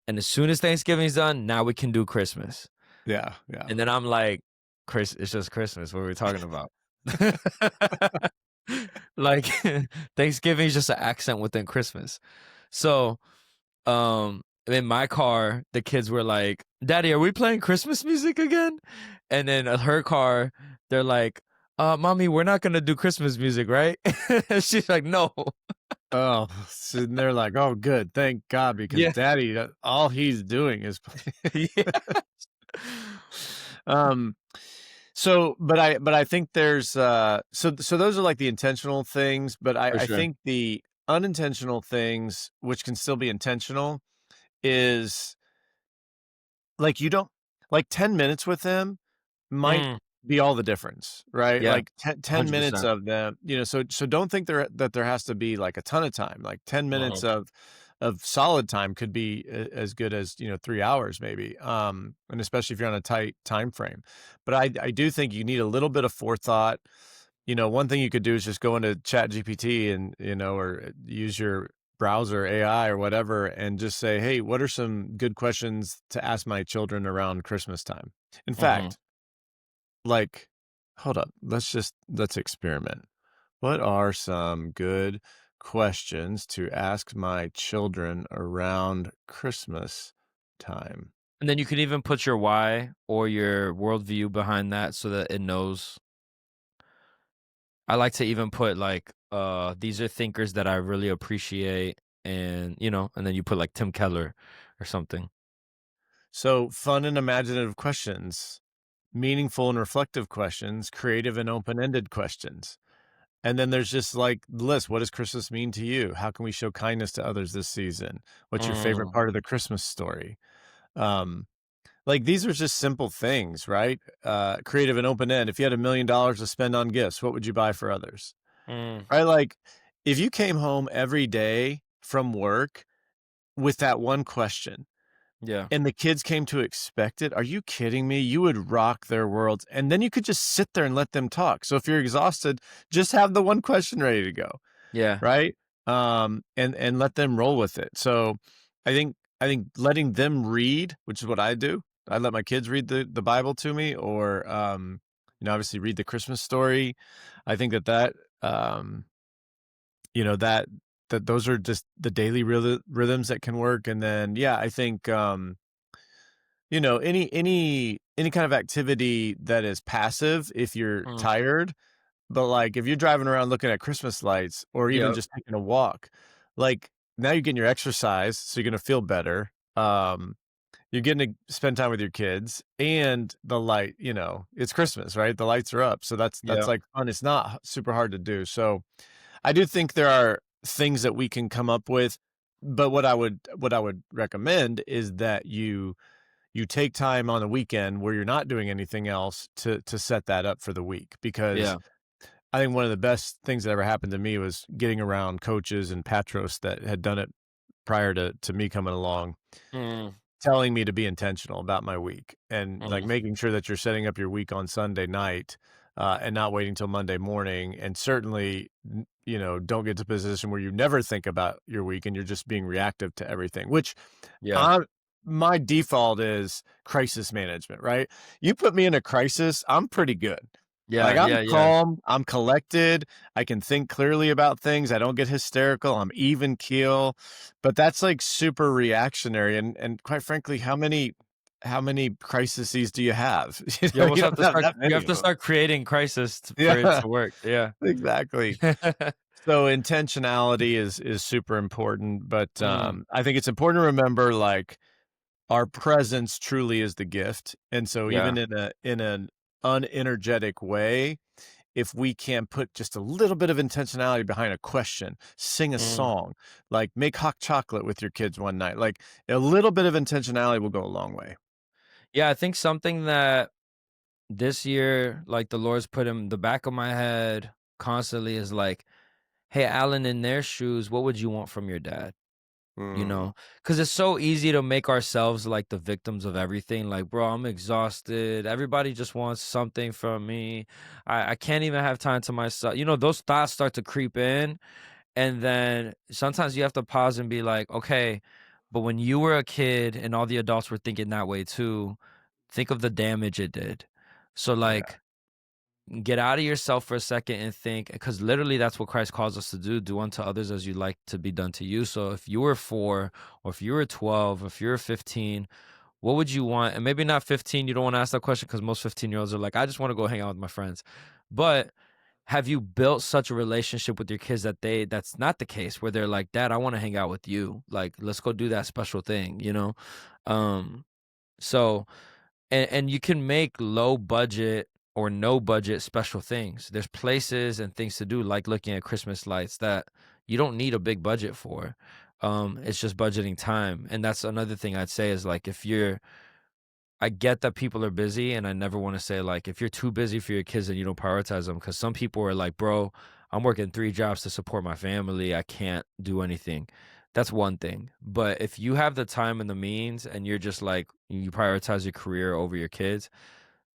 Speaker 1: And as soon as Thanksgiving's done, now we can do Christmas.
Speaker 2: Yeah, yeah.
Speaker 1: And then I'm like, Chris, it's just Christmas. What are we talking about? Like Thanksgiving is just an accent within Christmas. So in my car, the kids were like, Daddy, are we playing Christmas music again? And then her car, they're like, Mommy, we're not gonna do Christmas music, right? She's like, no.
Speaker 2: Oh, so they're like, "Oh, good, thank God, because
Speaker 1: Yeah.
Speaker 2: Daddy, all he's doing is."
Speaker 1: Yeah.
Speaker 2: um. But I think there's so those are like the intentional things, but I
Speaker 1: For
Speaker 2: I
Speaker 1: sure.
Speaker 2: think the unintentional things, which can still be intentional, is like, you don't like 10 minutes with them might
Speaker 1: Mm,
Speaker 2: be all the difference, right?
Speaker 1: yeah,
Speaker 2: Like, 10 minutes
Speaker 1: 100%.
Speaker 2: of them, so don't think there has to be like a ton of time. Like, 10 minutes
Speaker 1: Mhm,
Speaker 2: of solid time could be as good as, 3 hours maybe. And especially if you're on a tight time frame. But I do think you need a little bit of forethought. One thing you could do is just go into Chat GPT, and, or use your browser AI or whatever, and just say, "Hey, what are some good questions to ask my children around Christmas time?" In
Speaker 1: mhm.
Speaker 2: fact, like, hold up, let's experiment. What are some good questions to ask my children around Christmas time?
Speaker 1: And then you can even put your why or your worldview behind that so that it knows. I like to even put like, these are thinkers that I really appreciate, and and then you put like Tim Keller or something.
Speaker 2: So, fun and imaginative questions, meaningful and reflective questions, creative and open-ended questions. And then there's just like the list. What does Christmas mean to you? How can we show kindness to others this season? What's your favorite
Speaker 1: Mm,
Speaker 2: part of the Christmas story? Um, like, these are just simple things, right? Creative and open end. If you had $1 million to spend on gifts, what would you buy for others?
Speaker 1: mm,
Speaker 2: Right? Like, if you came home every day from work with that one question,
Speaker 1: yeah,
Speaker 2: and the kids came to expect it, are you kidding me? You would rock their worlds. And then you could just sit there and let them talk. So if you're exhausted, just have the one question ready to go,
Speaker 1: yeah,
Speaker 2: right? And let them roll with it. So I think letting them read, which is what I do. I let my kids read the Bible to me, or obviously read the Christmas story. I think that um you know that that those are just the daily rhythms that can work. And then, yeah, I think, any kind of activity that is passive if you're
Speaker 1: mm,
Speaker 2: tired. But, like, if you're driving around looking at Christmas lights, or even
Speaker 1: yep,
Speaker 2: just taking a walk, like, now you're getting your exercise, so you're gonna feel better. You're getting to spend time with your kids, and the light, it's Christmas, right? The lights are up, so that's
Speaker 1: yep.
Speaker 2: like fun. It's not super hard to do. So I do think there are things that we can come up with. But what I would recommend is that you take time on the weekend where you're not doing anything else to set that up for the week, because
Speaker 1: Yeah.
Speaker 2: I think one of the best things that ever happened to me was getting around coaches and Patros that had done it prior to me coming along,
Speaker 1: Mm,
Speaker 2: telling me to be intentional about my week and like
Speaker 1: mm,
Speaker 2: making sure that you're setting up your week on Sunday night, and not waiting till Monday morning. And certainly, don't get to a position where you never think about your week and you're just being reactive to everything, which
Speaker 1: yeah.
Speaker 2: I my default is crisis management, right? You put me in a crisis, I'm pretty good.
Speaker 1: Yeah,
Speaker 2: Like, I'm
Speaker 1: yeah, yeah.
Speaker 2: calm, I'm collected, I can think clearly about things, I don't get hysterical, I'm even keel, but that's, like, super reactionary, and quite frankly, how many crises do you have?
Speaker 1: You almost
Speaker 2: You
Speaker 1: have
Speaker 2: don't
Speaker 1: to
Speaker 2: have
Speaker 1: start
Speaker 2: that
Speaker 1: you
Speaker 2: many
Speaker 1: have
Speaker 2: of
Speaker 1: to
Speaker 2: them.
Speaker 1: start creating crisis for it
Speaker 2: Yeah,
Speaker 1: to work. Yeah.
Speaker 2: exactly. So intentionality is super important, but,
Speaker 1: Mm,
Speaker 2: I think it's important to remember, like, our presence truly is the gift, and so
Speaker 1: yeah.
Speaker 2: even in an unenergetic way, if we can put just a little bit of intentionality behind a question, sing a
Speaker 1: Mm.
Speaker 2: song, like make hot chocolate with your kids one night, like a little bit of intentionality will go a long way.
Speaker 1: Yeah, I think something that this year, like, the Lord's put in the back of my head constantly is like, "Hey, Alan, in their shoes, what would you want from your dad?" You
Speaker 2: Mm,
Speaker 1: know, because it's so easy to make ourselves like the victims of everything. Like, bro, I'm exhausted. Everybody just wants something from me. I can't even have time to myself. Those thoughts start to creep in. And then sometimes you have to pause and be like, okay, but when you were a kid and all the adults were thinking that way too, think of the damage it did. So,
Speaker 2: yeah,
Speaker 1: like, get out of yourself for a second and think, because literally that's what Christ calls us to do unto others as you like to be done to you. So if you were 4, or if you were 12, or if you're 15, what would you want? And maybe not 15, you don't want to ask that question because most 15-year-olds are like, I just want to go hang out with my friends. But have you built such a relationship with your kids that's not the case, where they're like, Dad, I want to hang out with you, like, let's go do that special thing. Um so and you can make low budget or no budget special things. There's places and things to do, like looking at Christmas lights, that you don't need a big budget for. It's just budgeting time. And that's another thing I'd say is, like, I get that people are busy, and I never want to say, like, if you're too busy for your kids and you don't prioritize them, because some people are like, bro, I'm working 3 jobs to support my family. I can't do anything. That's one thing. But if you have the time and the means and you're just like, you prioritize your career over your kids,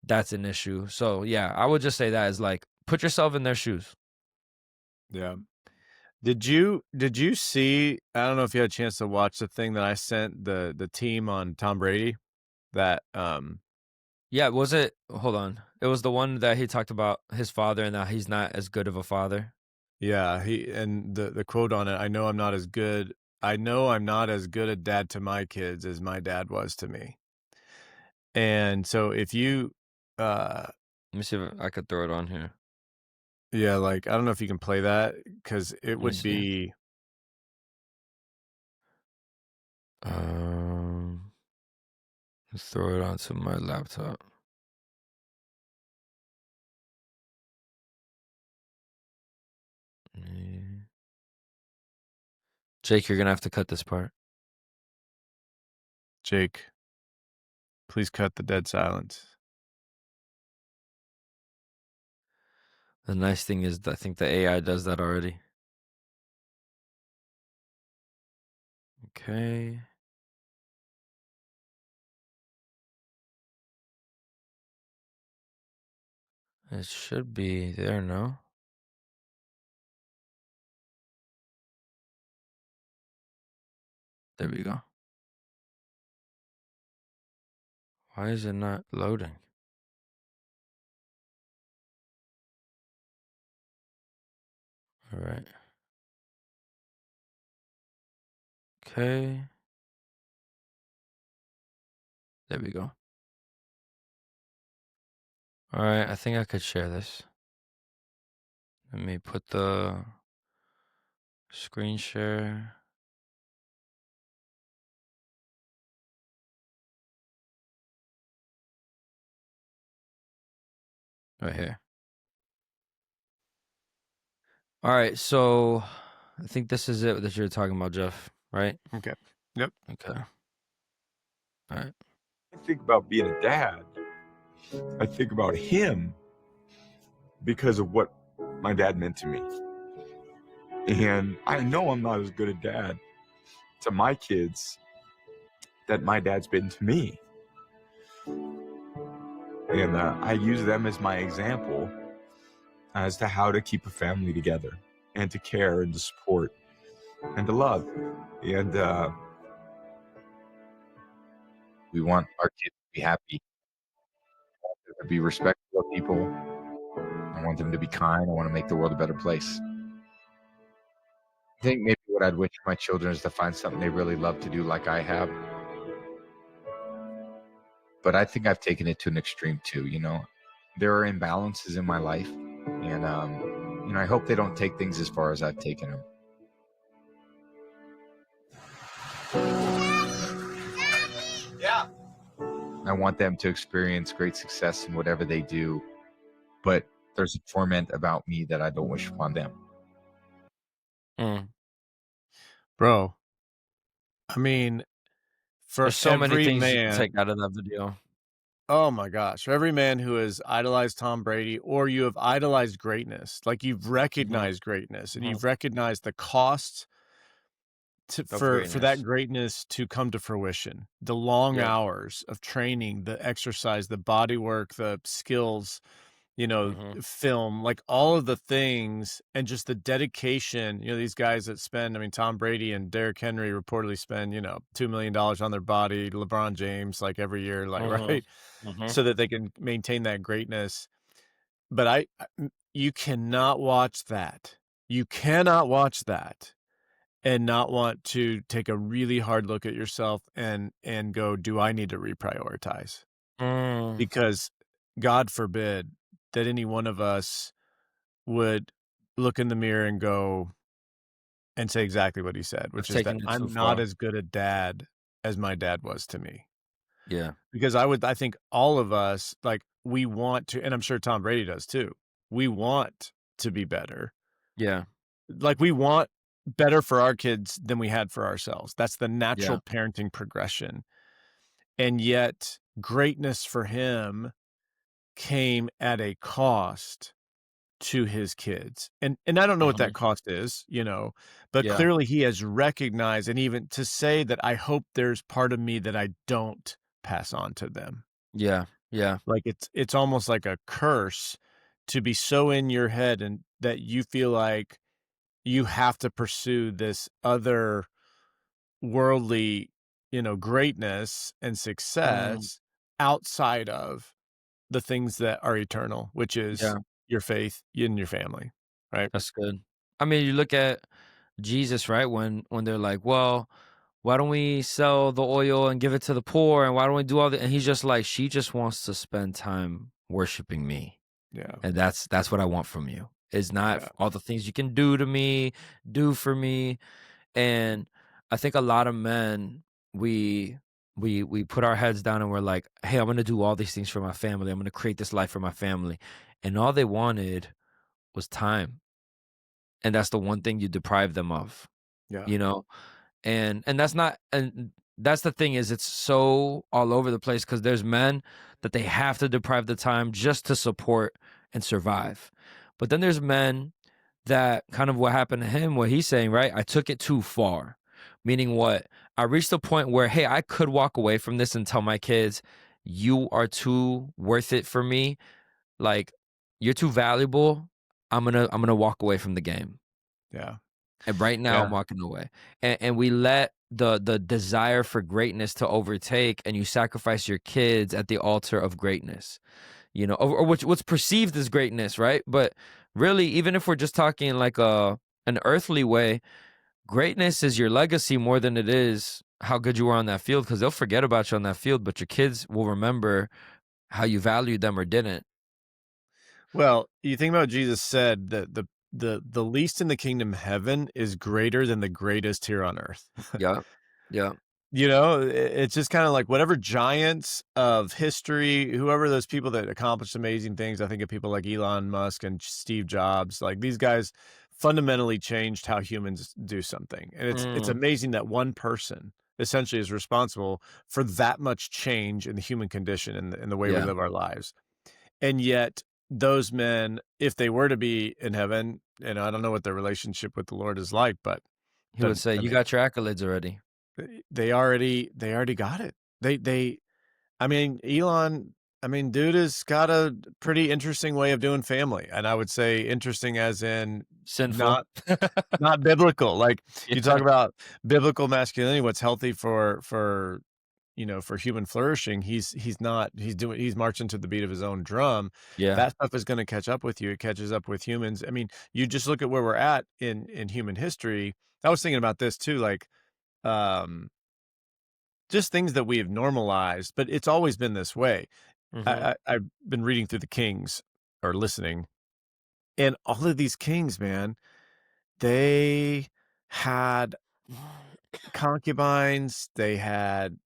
Speaker 1: that's an issue. So yeah, I would just say that is like, put yourself in their shoes.
Speaker 2: yeah. Did you see? I don't know if you had a chance to watch the thing that I sent the team on Tom Brady. That
Speaker 1: Yeah, was it? Hold on. It was the one that he talked about his father and that he's not as good of a father.
Speaker 2: Yeah, he and the quote on it, I know I'm not as good a dad to my kids as my dad was to me. And so if you
Speaker 1: Let me see if I could throw it on here.
Speaker 2: yeah, like I don't know if you can play that, cuz it
Speaker 1: Let me
Speaker 2: would
Speaker 1: see.
Speaker 2: be
Speaker 1: Um, let's throw it onto my laptop. Mm. Jake, you're gonna have to cut this part.
Speaker 2: Jake, please cut the dead silence.
Speaker 1: The nice thing is, I think the AI does that already. Okay. It should be there, no? There we go. Why is it not loading? All right. Okay. There we go. All right. I think I could share this. Let me put the screen share right here. All right. So I think this is it that you're talking about, Jeff, right?
Speaker 2: Okay. Yep.
Speaker 1: Okay. All right.
Speaker 3: I think about being a dad. I think about him because of what my dad meant to me. And I know I'm not as good a dad to my kids that my dad's been to me. And I use them as my example as to how to keep a family together and to care and to support and to love. And we want our kids to be happy, to be respectful of people. I want them to be kind. I want to make the world a better place. I think maybe what I'd wish for my children is to find something they really love to do like I have. But I think I've taken it to an extreme too, you know. There are imbalances in my life, and you know, I hope they don't take things as far as I've taken them. Yeah. I want them to experience great success in whatever they do, but there's a torment about me that I don't wish upon them.
Speaker 1: Mm.
Speaker 2: Bro, I mean, for
Speaker 1: There's so many
Speaker 2: every
Speaker 1: things you can
Speaker 2: man,
Speaker 1: take out of that video.
Speaker 2: oh my gosh, for every man who has idolized Tom Brady, or you have idolized greatness, like you've recognized greatness and
Speaker 1: Mhm.
Speaker 2: you've recognized the cost
Speaker 1: Of
Speaker 2: for that
Speaker 1: greatness.
Speaker 2: greatness to come to fruition, the long
Speaker 1: Yeah.
Speaker 2: hours of training, the exercise, the body work, the skills, you know,
Speaker 1: Mhm.
Speaker 2: film, like all of the things, and just the dedication. You know, these guys that spend, I mean, Tom Brady and Derrick Henry reportedly spend, you know, $2 million on their body, LeBron James, like every year, like,
Speaker 1: Mhm.
Speaker 2: right,
Speaker 1: Mhm.
Speaker 2: so that they can maintain that greatness. But you cannot watch that. You cannot watch that and not want to take a really hard look at yourself and go, do I need to reprioritize?
Speaker 1: Mm.
Speaker 2: Because God forbid that any one of us would look in the mirror and go and say exactly what he said,
Speaker 1: I've
Speaker 2: which is that
Speaker 1: taken it too
Speaker 2: I'm not
Speaker 1: far.
Speaker 2: as good a dad as my dad was to me.
Speaker 1: Yeah.
Speaker 2: Because I think all of us, like, we want to, and I'm sure Tom Brady does too. We want to be better.
Speaker 1: Yeah.
Speaker 2: Like, we want better for our kids than we had for ourselves. That's the
Speaker 1: Yeah.
Speaker 2: natural parenting progression. And yet greatness for him came at a cost to his kids. And I don't know what that
Speaker 1: Mhm.
Speaker 2: cost is, you know, but
Speaker 1: Yeah.
Speaker 2: clearly he has recognized, and even to say that I hope there's part of me that I don't pass on to them.
Speaker 1: Yeah. Yeah.
Speaker 2: Like it's almost like a curse to be so in your head and that you feel like you have to pursue this other worldly, you know, greatness and
Speaker 1: Mm.
Speaker 2: success outside of the things that are eternal, which is
Speaker 1: Yeah.
Speaker 2: your faith in your family, right?
Speaker 1: That's good. I mean, you look at Jesus, right? When they're like, "Well, why don't we sell the oil and give it to the poor? And why don't we do all that?" And he's just like, "She just wants to spend time worshiping me,
Speaker 2: Yeah,
Speaker 1: and that's what I want from you. It's not
Speaker 2: yeah,
Speaker 1: all the things you can do to me, do for me." And I think a lot of men, we we put our heads down and we're like, "Hey, I'm gonna do all these things for my family. I'm gonna create this life for my family," and all they wanted was time, and that's the one thing you deprive them of,
Speaker 2: yeah,
Speaker 1: you know? And that's not, and that's the thing, is it's so all over the place because there's men that they have to deprive the time just to support and survive. But then there's men that, kind of what happened to him, what he's saying, right? I took it too far. Meaning what? I reached a point where, hey, I could walk away from this and tell my kids, you are too worth it for me. Like, you're too valuable. I'm gonna walk away from the game.
Speaker 2: yeah,
Speaker 1: And right now I'm
Speaker 2: yeah.
Speaker 1: walking away. And we let the desire for greatness to overtake, and you sacrifice your kids at the altar of greatness. You know, or what's perceived as greatness, right? But really, even if we're just talking like an earthly way, greatness is your legacy more than it is how good you were on that field, because they'll forget about you on that field, but your kids will remember how you valued them or didn't.
Speaker 2: Well, you think about Jesus said that the least in the kingdom of heaven is greater than the greatest here on earth.
Speaker 1: Yeah. Yeah.
Speaker 2: You know, it's just kind of like whatever giants of history, whoever those people that accomplished amazing things. I think of people like Elon Musk and Steve Jobs, like these guys fundamentally changed how humans do something. And it's amazing that one person essentially is responsible for that much change in the human condition and the way we
Speaker 1: Yeah.
Speaker 2: live our lives. And yet those men, if they were to be in heaven, and I don't know what their relationship with the Lord is like, but
Speaker 1: He would say,
Speaker 2: I
Speaker 1: "You
Speaker 2: mean,
Speaker 1: got your accolades already."
Speaker 2: they already got it. I mean, Elon, I mean, dude has got a pretty interesting way of doing family. And I would say interesting as in
Speaker 1: Sinful.
Speaker 2: not biblical. Like you talk
Speaker 1: Yeah.
Speaker 2: about biblical masculinity, what's healthy for for human flourishing. He's marching to the beat of his own drum.
Speaker 1: Yeah.
Speaker 2: That stuff is going to catch up with you. It catches up with humans. I mean, you just look at where we're at in human history. I was thinking about this too, like um just things that we have normalized, but it's always been this way.
Speaker 1: Mhm.
Speaker 2: I've been reading through the Kings or listening, and all of these kings, man, they had concubines, they had,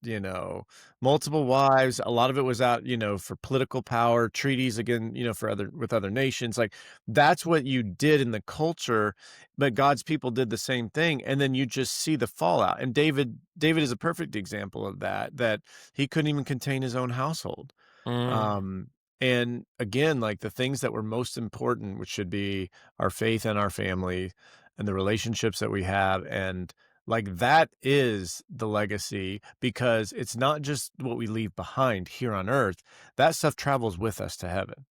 Speaker 2: multiple wives. A lot of it was out, for political power, treaties again, for with other nations. Like that's what you did in the culture, but God's people did the same thing. And then you just see the fallout. And David is a perfect example of that he couldn't even contain his own household.
Speaker 1: Mm.
Speaker 2: Um, and again, like the things that were most important, which should be our faith and our family and the relationships that we have. And like that is the legacy, because it's not just what we leave behind here on earth. That stuff travels with us to heaven.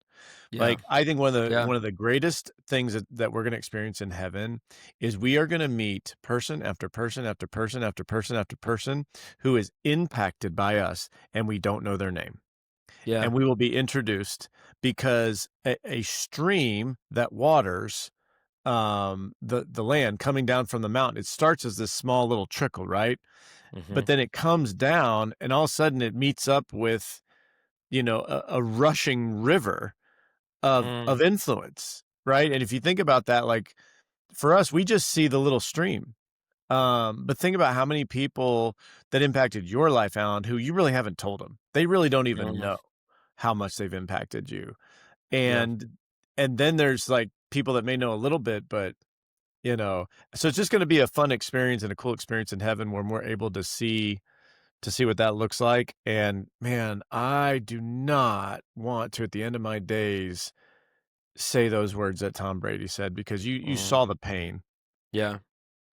Speaker 1: Yeah.
Speaker 2: Like I think
Speaker 1: Yeah.
Speaker 2: one of the greatest things that we're going to experience in heaven is we are going to meet person after person after person after person after person who is impacted by us, and we don't know their name.
Speaker 1: Yeah.
Speaker 2: And we will be introduced because a stream that waters the land coming down from the mountain, it starts as this small little trickle, right? But
Speaker 1: Mhm.
Speaker 2: then it comes down and all of a sudden it meets up with, a rushing river
Speaker 1: Mm.
Speaker 2: of influence, right? And if you think about that, like for us, we just see the little stream. But think about how many people that impacted your life, Alan, who you really haven't told them. They really don't even
Speaker 1: Mm.
Speaker 2: know how much they've impacted you.
Speaker 1: Yeah.
Speaker 2: And then there's like people that may know a little bit, but so it's just going to be a fun experience and a cool experience in heaven when we're able to see what that looks like. And man, I do not want to, at the end of my days, say those words that Tom Brady said, because you
Speaker 1: Mm.
Speaker 2: saw the pain.
Speaker 1: Yeah.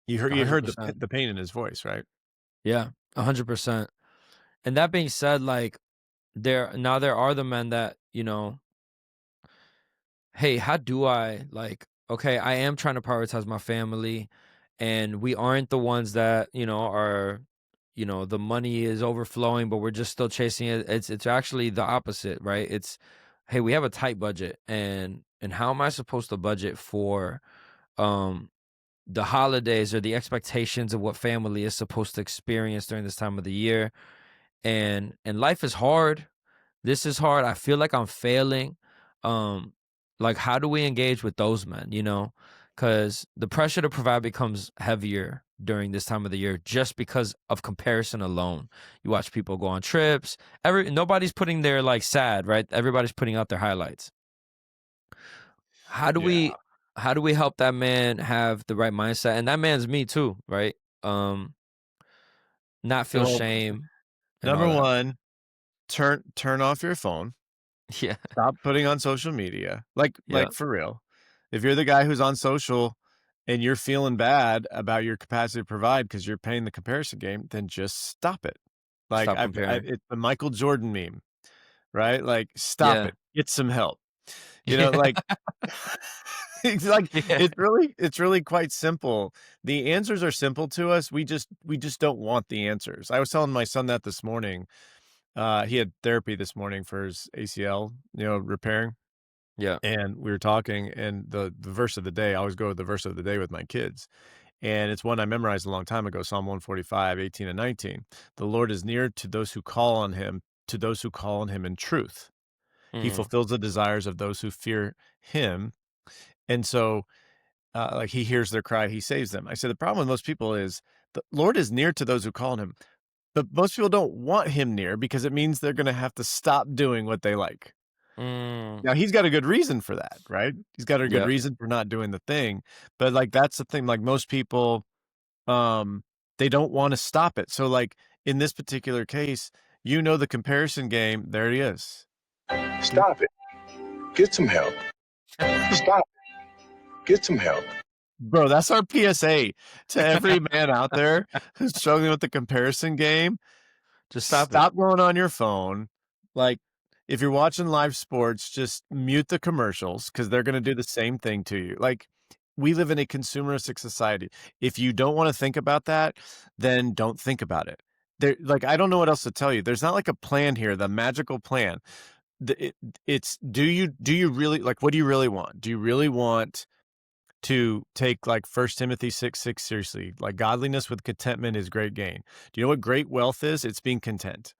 Speaker 2: You heard
Speaker 1: 100%.
Speaker 2: the pain in his voice, right?
Speaker 1: Yeah. 100%. And that being said, like there are the men that, hey, how do I like, okay, I am trying to prioritize my family, and we aren't the ones that, are, the money is overflowing, but we're just still chasing it. It's actually the opposite, right? It's, hey, we have a tight budget, and how am I supposed to budget for um the holidays or the expectations of what family is supposed to experience during this time of the year? And life is hard. This is hard. I feel like I'm failing. Um, like how do we engage with those men, Because the pressure to provide becomes heavier during this time of the year just because of comparison alone. You watch people go on trips. Nobody's putting their like sad, right? Everybody's putting out their highlights. How do
Speaker 2: Yeah.
Speaker 1: we help that man have the right mindset? And that man's me too, right? Um, not feel
Speaker 2: Well,
Speaker 1: shame and
Speaker 2: number
Speaker 1: all that.
Speaker 2: one, turn off your phone.
Speaker 1: Yeah.
Speaker 2: Stop putting on social media. Like
Speaker 1: Yeah.
Speaker 2: for real. If you're the guy who's on social and you're feeling bad about your capacity to provide because you're playing the comparison game, then just stop it. Like
Speaker 1: Stop comparing.
Speaker 2: it's the Michael Jordan meme, right? Like stop
Speaker 1: Yeah.
Speaker 2: it. Get some help.
Speaker 1: Yeah.
Speaker 2: Like it's like
Speaker 1: Yeah.
Speaker 2: it's really quite simple. The answers are simple to us. We just don't want the answers. I was telling my son that this morning. He had therapy this morning for his ACL, repairing.
Speaker 1: Yeah.
Speaker 2: And we were talking, and the verse of the day, I always go with the verse of the day with my kids. And it's one I memorized a long time ago, Psalm 145, 18 and 19. The Lord is near to those who call on him, to those who call on him in truth. He
Speaker 1: Mhm.
Speaker 2: fulfills the desires of those who fear him. And so, like he hears their cry, he saves them. I said, the problem with most people is the Lord is near to those who call on him, but most people don't want him near because it means they're going to have to stop doing what they like. Now he's got a good reason for that, right? He's got a good
Speaker 1: Yep.
Speaker 2: reason for not doing the thing. But like that's the thing. Like most people, they don't want to stop it. So like in this particular case, the comparison game, there he is.
Speaker 3: Stop it. Get some help. Stop it. Get some help.
Speaker 2: Bro, that's our PSA to every man out there who's struggling with the comparison game.
Speaker 1: Just stop
Speaker 2: going on your phone. Like, if you're watching live sports, just mute the commercials because they're going to do the same thing to you. Like, we live in a consumeristic society. If you don't want to think about that, then don't think about it. I don't know what else to tell you. There's not like a plan here, the magical plan. It's do you really like, what do you really want? Do you really want to take like 1 Timothy 6:6 seriously? Like, godliness with contentment is great gain. Do you know what great wealth is? It's being content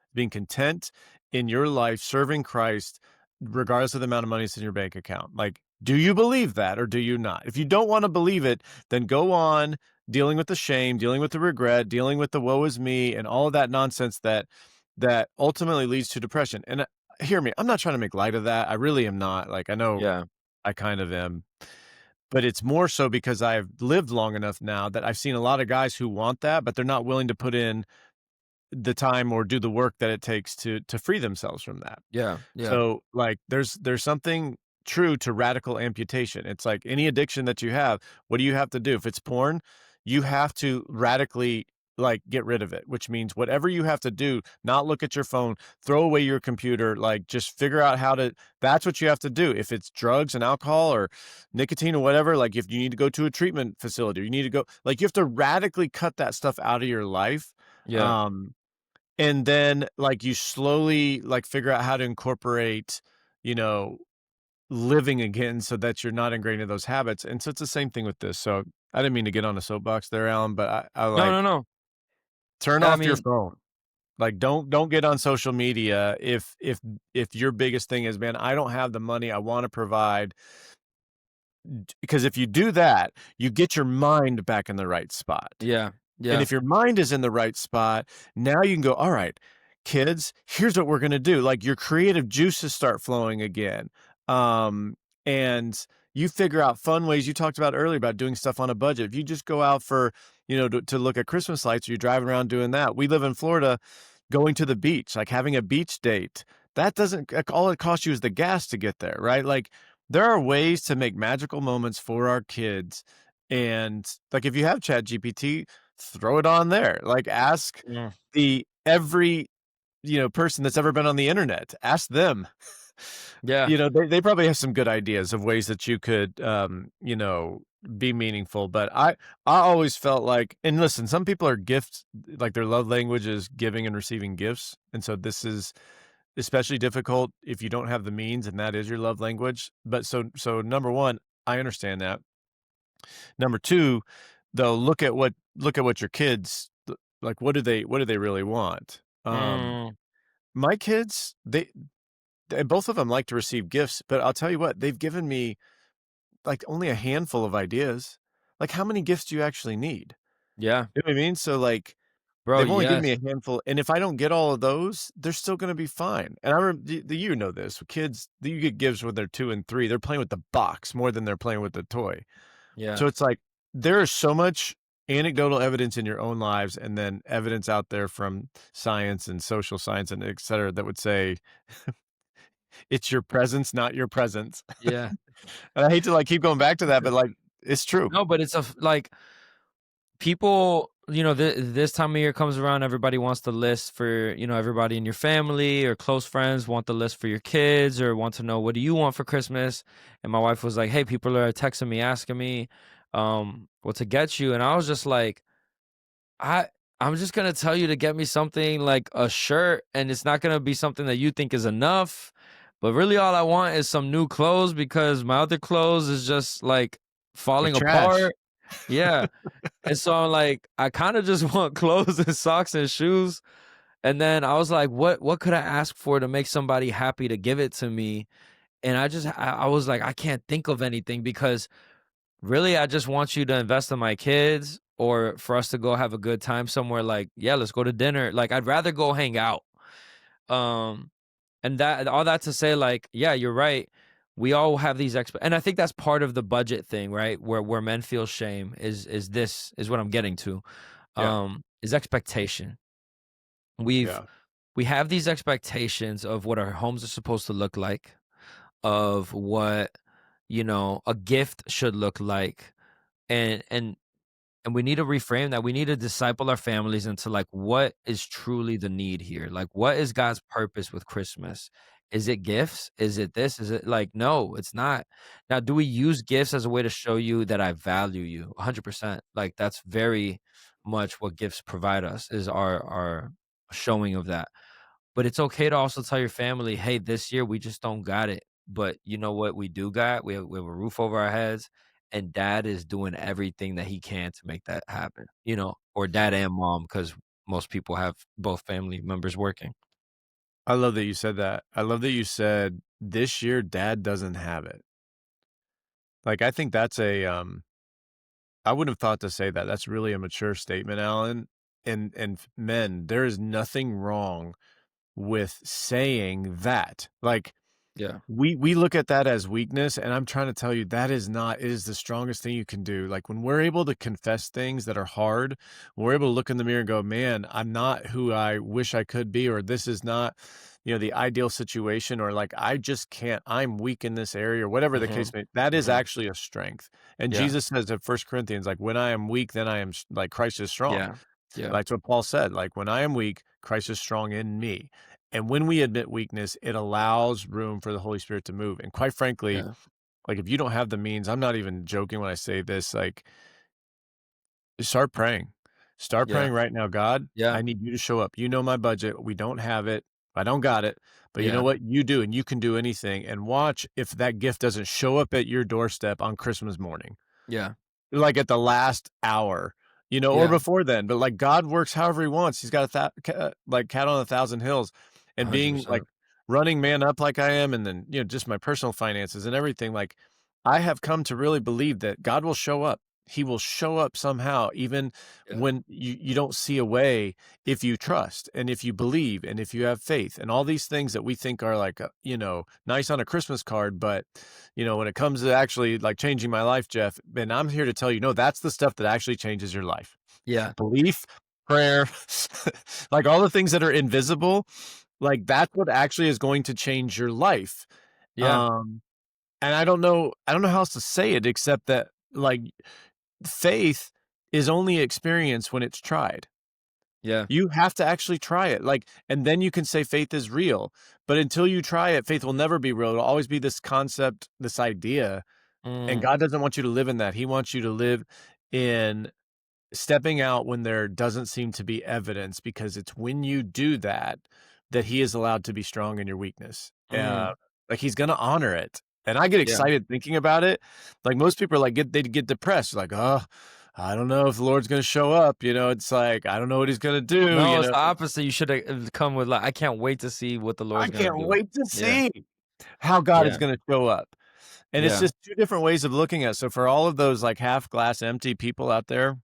Speaker 2: in your life, serving Christ, regardless of the amount of money that's in your bank account. Like, do you believe that or do you not? If you don't want to believe it, then go on dealing with the shame, dealing with the regret, dealing with the woe is me and all of that nonsense that ultimately leads to depression. And hear me, I'm not trying to make light of that. I really am not. Like, I know
Speaker 1: Yeah.
Speaker 2: I kind of am. But it's more so because I've lived long enough now that I've seen a lot of guys who want that, but they're not willing to put in the time or do the work that it takes to free themselves from that.
Speaker 1: Yeah. Yeah.
Speaker 2: So like there's something true to radical amputation. It's like any addiction that you have, what do you have to do? If it's porn, you have to radically like get rid of it, which means whatever you have to do, not look at your phone, throw away your computer, like just figure out how to, that's what you have to do. If it's drugs and alcohol or nicotine or whatever, like if you need to go to a treatment facility, or you need to go, like you have to radically cut that stuff out of your life.
Speaker 1: Yeah.
Speaker 2: And then like you slowly like figure out how to incorporate, living again so that you're not ingrained in those habits. And so it's the same thing with this. So I didn't mean to get on a soapbox there, Alan, but I like
Speaker 1: No.
Speaker 2: turn
Speaker 1: I
Speaker 2: off your
Speaker 1: mean,
Speaker 2: phone. Like don't get on social media if your biggest thing is, man, I don't have the money I want to provide. Because if you do that, you get your mind back in the right spot.
Speaker 1: yeah. Yeah.
Speaker 2: And if your mind is in the right spot, now you can go, all right, kids, here's what we're going to do. Like your creative juices start flowing again. And you figure out fun ways. You talked about earlier about doing stuff on a budget. If you just go out for, to look at Christmas lights, or you're driving around doing that. We live in Florida, going to the beach, like having a beach date. That doesn't, all it costs you is the gas to get there, right? Like there are ways to make magical moments for our kids. And like, if you have Chat GPT, throw it on there. Like ask every, person that's ever been on the internet, ask them.
Speaker 1: Yeah.
Speaker 2: They probably have some good ideas of ways that you could, be meaningful. But I always felt like, and listen, some people are gifts, like their love language is giving and receiving gifts. And so this is especially difficult if you don't have the means and that is your love language. But so number one, I understand that. Number two, though, look at what your kids like. What do they really want? My kids, they both of them like to receive gifts, but I'll tell you what, they've given me like only a handful of ideas. Like, how many gifts do you actually need?
Speaker 1: Yeah.
Speaker 2: You know what I mean? So like,
Speaker 1: Bro,
Speaker 2: they've only given
Speaker 1: yes.
Speaker 2: me a handful, and if I don't get all of those, they're still going to be fine. And I remember, this, kids, you get gifts when they're 2 and 3. They're playing with the box more than they're playing with the toy.
Speaker 1: Yeah.
Speaker 2: So it's like there is so much anecdotal evidence in your own lives, and then evidence out there from science and social science and et cetera that would say it's your presence, not your presence.
Speaker 1: Yeah.
Speaker 2: And I hate to like keep going back to that, but like it's true.
Speaker 1: No, but it's like people, this time of year comes around, everybody wants the list for, everybody in your family or close friends want the list for your kids or want to know, what do you want for Christmas? And my wife was like, hey, people are texting me, asking me what to get you. And I was just like, I'm just going to tell you to get me something like a shirt, and it's not going to be something that you think is enough. But really all I want is some new clothes because my other clothes is just like falling apart. Yeah. And so I'm like, I kind of just want clothes and socks and shoes. And then I was like, what could I ask for to make somebody happy to give it to me? And I was like, I can't think of anything because really I just want you to invest in my kids or for us to go have a good time somewhere. Like, yeah, let's go to dinner. Like, I'd rather go hang out. And that all that to say, like, yeah, you're right. We all have these and I think that's part of the budget thing, right? Where men feel shame is what I'm getting to.
Speaker 2: Yeah.
Speaker 1: Is expectation. We've
Speaker 2: Yeah.
Speaker 1: we have these expectations of what our homes are supposed to look like, of what, a gift should look like. And we need to reframe that. We need to disciple our families into like what is truly the need here. Like what is God's purpose with Christmas? Is it gifts? Is it this? Is it like no, it's not. Now, do we use gifts as a way to show you that I value you? 100%. Like that's very much what gifts provide us is our showing of that. But it's okay to also tell your family, "Hey, this year we just don't got it. But you know what we do got? We have a roof over our heads, and dad is doing everything that he can to make that happen." Or dad and mom, because most people have both family members working.
Speaker 2: I love that you said that. I love that you said this year dad doesn't have it. Like I think that's I wouldn't have thought to say that. That's really a mature statement, Alan. And men, there is nothing wrong with saying that. Like
Speaker 1: Yeah.
Speaker 2: we look at that as weakness, and I'm trying to tell you that is not. It is the strongest thing you can do. Like when we're able to confess things that are hard, we're able to look in the mirror and go, "Man, I'm not who I wish I could be," or "This is not, the ideal situation," or like I just can't. I'm weak in this area, or whatever the
Speaker 1: Mhm.
Speaker 2: case may. That is
Speaker 1: Mhm.
Speaker 2: actually a strength. And
Speaker 1: Yeah.
Speaker 2: Jesus says in First Corinthians, like, "When I am weak, then I am like Christ is strong."
Speaker 1: Yeah. Yeah.
Speaker 2: That's what Paul said. Like when I am weak, Christ is strong in me. And when we admit weakness, it allows room for the Holy Spirit to move. And quite frankly,
Speaker 1: Yeah.
Speaker 2: like if you don't have the means, I'm not even joking when I say this, like start praying. Start
Speaker 1: Yeah.
Speaker 2: praying right now. God,
Speaker 1: Yeah.
Speaker 2: I need you to show up. You know my budget. We don't have it. I don't got it. But you know
Speaker 1: Yeah.
Speaker 2: what? You do, and you can do anything. And watch if that gift doesn't show up at your doorstep on Christmas morning.
Speaker 1: Yeah.
Speaker 2: Like at the last hour, or
Speaker 1: Yeah.
Speaker 2: before then. But like God works however He wants. He's got like cat on 1,000 hills, and being like
Speaker 1: 100%.
Speaker 2: running man up like I am, and then just my personal finances and everything. Like I have come to really believe that God will show up. He will show up somehow, even
Speaker 1: Yeah.
Speaker 2: when you don't see a way. If you trust and if you believe and if you have faith and all these things that we think are like nice on a Christmas card, but when it comes to actually like changing my life, Jeff, and I'm here to tell you, no, that's the stuff that actually changes your life.
Speaker 1: Yeah.
Speaker 2: Belief, prayer, like all the things that are invisible, like that's what actually is going to change your life.
Speaker 1: Yeah.
Speaker 2: Um, and I don't know how else to say it except that like faith is only experienced when it's tried.
Speaker 1: Yeah.
Speaker 2: You have to actually try it. Like, and then you can say faith is real. But until you try it, faith will never be real. It'll always be this concept, this idea. And
Speaker 1: Mm.
Speaker 2: God doesn't want you to live in that. He wants you to live in stepping out when there doesn't seem to be evidence, because it's when you do that that He is allowed to be strong in your weakness.
Speaker 1: Mm.
Speaker 2: Like He's going to honor it. And I get
Speaker 1: Yeah.
Speaker 2: excited thinking about it. Like most people are like, they get depressed. Like, oh, I don't know if the Lord's going to show up. It's like, I don't know what He's going to do.
Speaker 1: No, it's the opposite. You should have come with like, I can't wait to see what the
Speaker 2: I
Speaker 1: Lord's gonna
Speaker 2: can't
Speaker 1: do.
Speaker 2: wait to
Speaker 1: Yeah.
Speaker 2: see how God is
Speaker 1: Yeah.
Speaker 2: going to show up. And it's
Speaker 1: Yeah.
Speaker 2: just two different ways of looking at it. So for all of those like half glass empty people out there,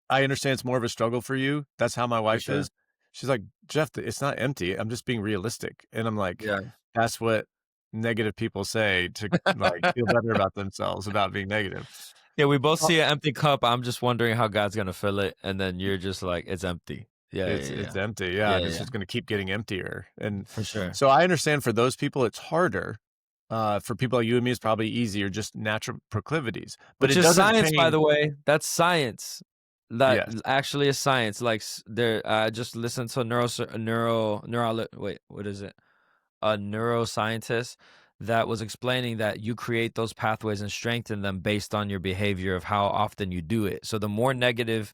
Speaker 2: I understand it's more of a struggle for you. That's how my
Speaker 1: For
Speaker 2: wife
Speaker 1: sure.
Speaker 2: is. She's like, Jeff, it's not empty. I'm just being realistic. And I'm like,
Speaker 1: Yeah.
Speaker 2: that's what negative people say to like feel better about themselves about being negative.
Speaker 1: Yeah, we both
Speaker 2: Well,
Speaker 1: see an empty cup. I'm just wondering how God's gonna fill it, and then you're just like, "It's empty." Yeah, yeah,
Speaker 2: it's
Speaker 1: yeah.
Speaker 2: empty. Yeah.
Speaker 1: Yeah,
Speaker 2: And
Speaker 1: yeah,
Speaker 2: it's
Speaker 1: yeah.
Speaker 2: just going to keep getting emptier. And
Speaker 1: For sure.
Speaker 2: so I understand for those people, it's harder. For people like you and me, it's probably easier, just natural proclivities. But
Speaker 1: Which
Speaker 2: it
Speaker 1: is
Speaker 2: doesn't
Speaker 1: science, by
Speaker 2: change.
Speaker 1: the way. That's science. That
Speaker 2: Yes.
Speaker 1: actually is science. Like, there I just listened to a wait, what is it? A neuroscientist that was explaining that you create those pathways and strengthen them based on your behavior of how often you do it. So the more negative,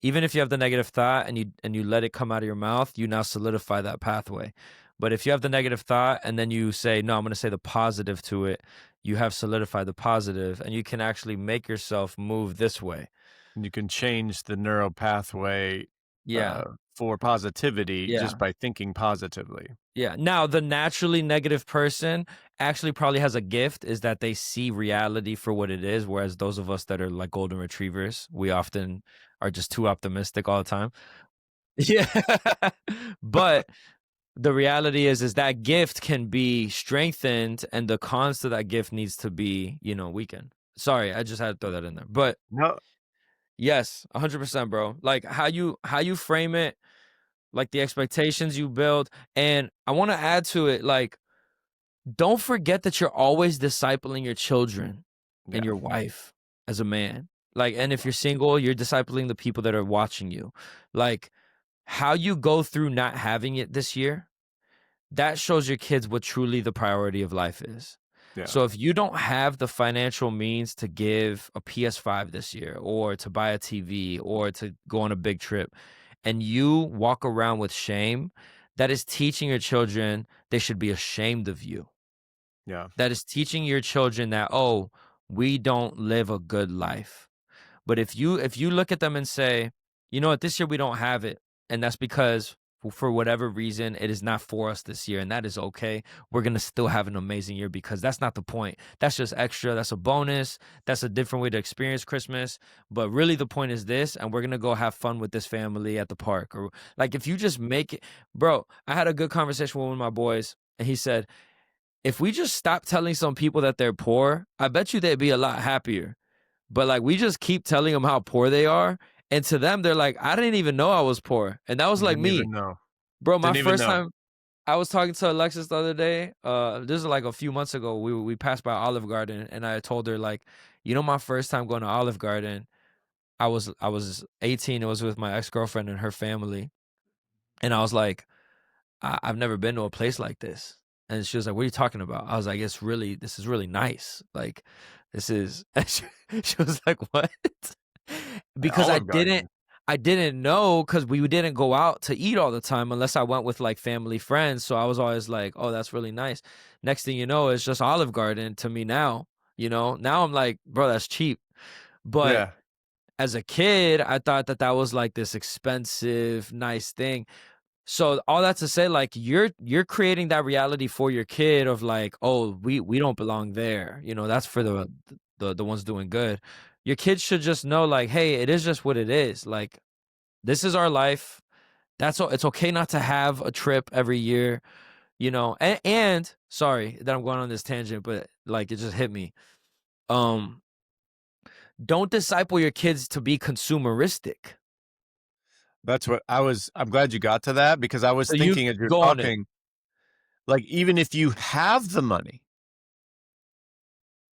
Speaker 1: even if you have the negative thought and you let it come out of your mouth, you now solidify that pathway. But if you have the negative thought and then you say, no, I'm going to say the positive to it, you have solidified the positive, and you can actually make yourself move this way.
Speaker 2: You can change the neural pathway
Speaker 1: Yeah.
Speaker 2: for positivity
Speaker 1: Yeah.
Speaker 2: just by thinking positively.
Speaker 1: Yeah. Now, the naturally negative person actually probably has a gift, is that they see reality for what it is, whereas those of us that are like golden retrievers, we often are just too optimistic all the time. Yeah. But the reality is that gift can be strengthened and the cons to that gift needs to be, weakened. Sorry, I just had to throw that in there. But
Speaker 2: No,
Speaker 1: yes, 100%, bro. Like how you frame it, like the expectations you build. And I want to add to it, like, don't forget that you're always discipling your children and
Speaker 2: yeah,
Speaker 1: your wife as a man. Like, and if you're single, you're discipling the people that are watching you. Like, how you go through not having it this year, that shows your kids what truly the priority of life is.
Speaker 2: yeah,
Speaker 1: So if you don't have the financial means to give a PS5 this year, or to buy a TV, or to go on a big trip, and you walk around with shame, that is teaching your children they should be ashamed of you.
Speaker 2: yeah.
Speaker 1: That is teaching your children that, oh, we don't live a good life. But if you look at them and say, you know what, this year we don't have it, and that's because for whatever reason it is not for us this year, and that is okay. We're gonna still have an amazing year, because that's not the point. That's just extra. That's a bonus. That's a different way to experience Christmas. But really, the point is this, and we're gonna go have fun with this family at the park, or like if you just make it, bro. I had a good conversation with one of my boys, and he said, if we just stop telling some people that they're poor, I bet you they'd be a lot happier. But like we just keep telling them how poor they are, and to them they're like, I didn't even know I was poor. And that was like
Speaker 2: Didn't
Speaker 1: me.
Speaker 2: even know.
Speaker 1: Bro, my
Speaker 2: Didn't even
Speaker 1: first
Speaker 2: know.
Speaker 1: time I was talking to Alexis the other day, this is like a few months ago. We passed by Olive Garden, and I told her, like, my first time going to Olive Garden, I was 18, it was with my ex-girlfriend and her family. And I was like, I've never been to a place like this. And she was like, what are you talking about? I was like, this is really nice. Like, this is, she was like, what? Because
Speaker 2: Olive Garden.
Speaker 1: I didn't know, because we didn't go out to eat all the time unless I went with like family friends. So I was always like, oh, that's really nice. Next thing you know, it's just Olive Garden to me now. Now I'm like, bro, that's cheap. But
Speaker 2: Yeah,
Speaker 1: as a kid, I thought that was like this expensive, nice thing. So all that to say, like, you're creating that reality for your kid of like, oh, we don't belong there. That's for the ones doing good. Your kids should just know, like, hey, it is just what it is. Like, this is our life. That's all. It's okay not to have a trip every year, and sorry that I'm going on this tangent, but like it just hit me. Don't disciple your kids to be consumeristic.
Speaker 2: that's what I'm glad you got to that, because I was
Speaker 1: So you
Speaker 2: thinking as you're
Speaker 1: go on it,
Speaker 2: talking, like, even if you have the money,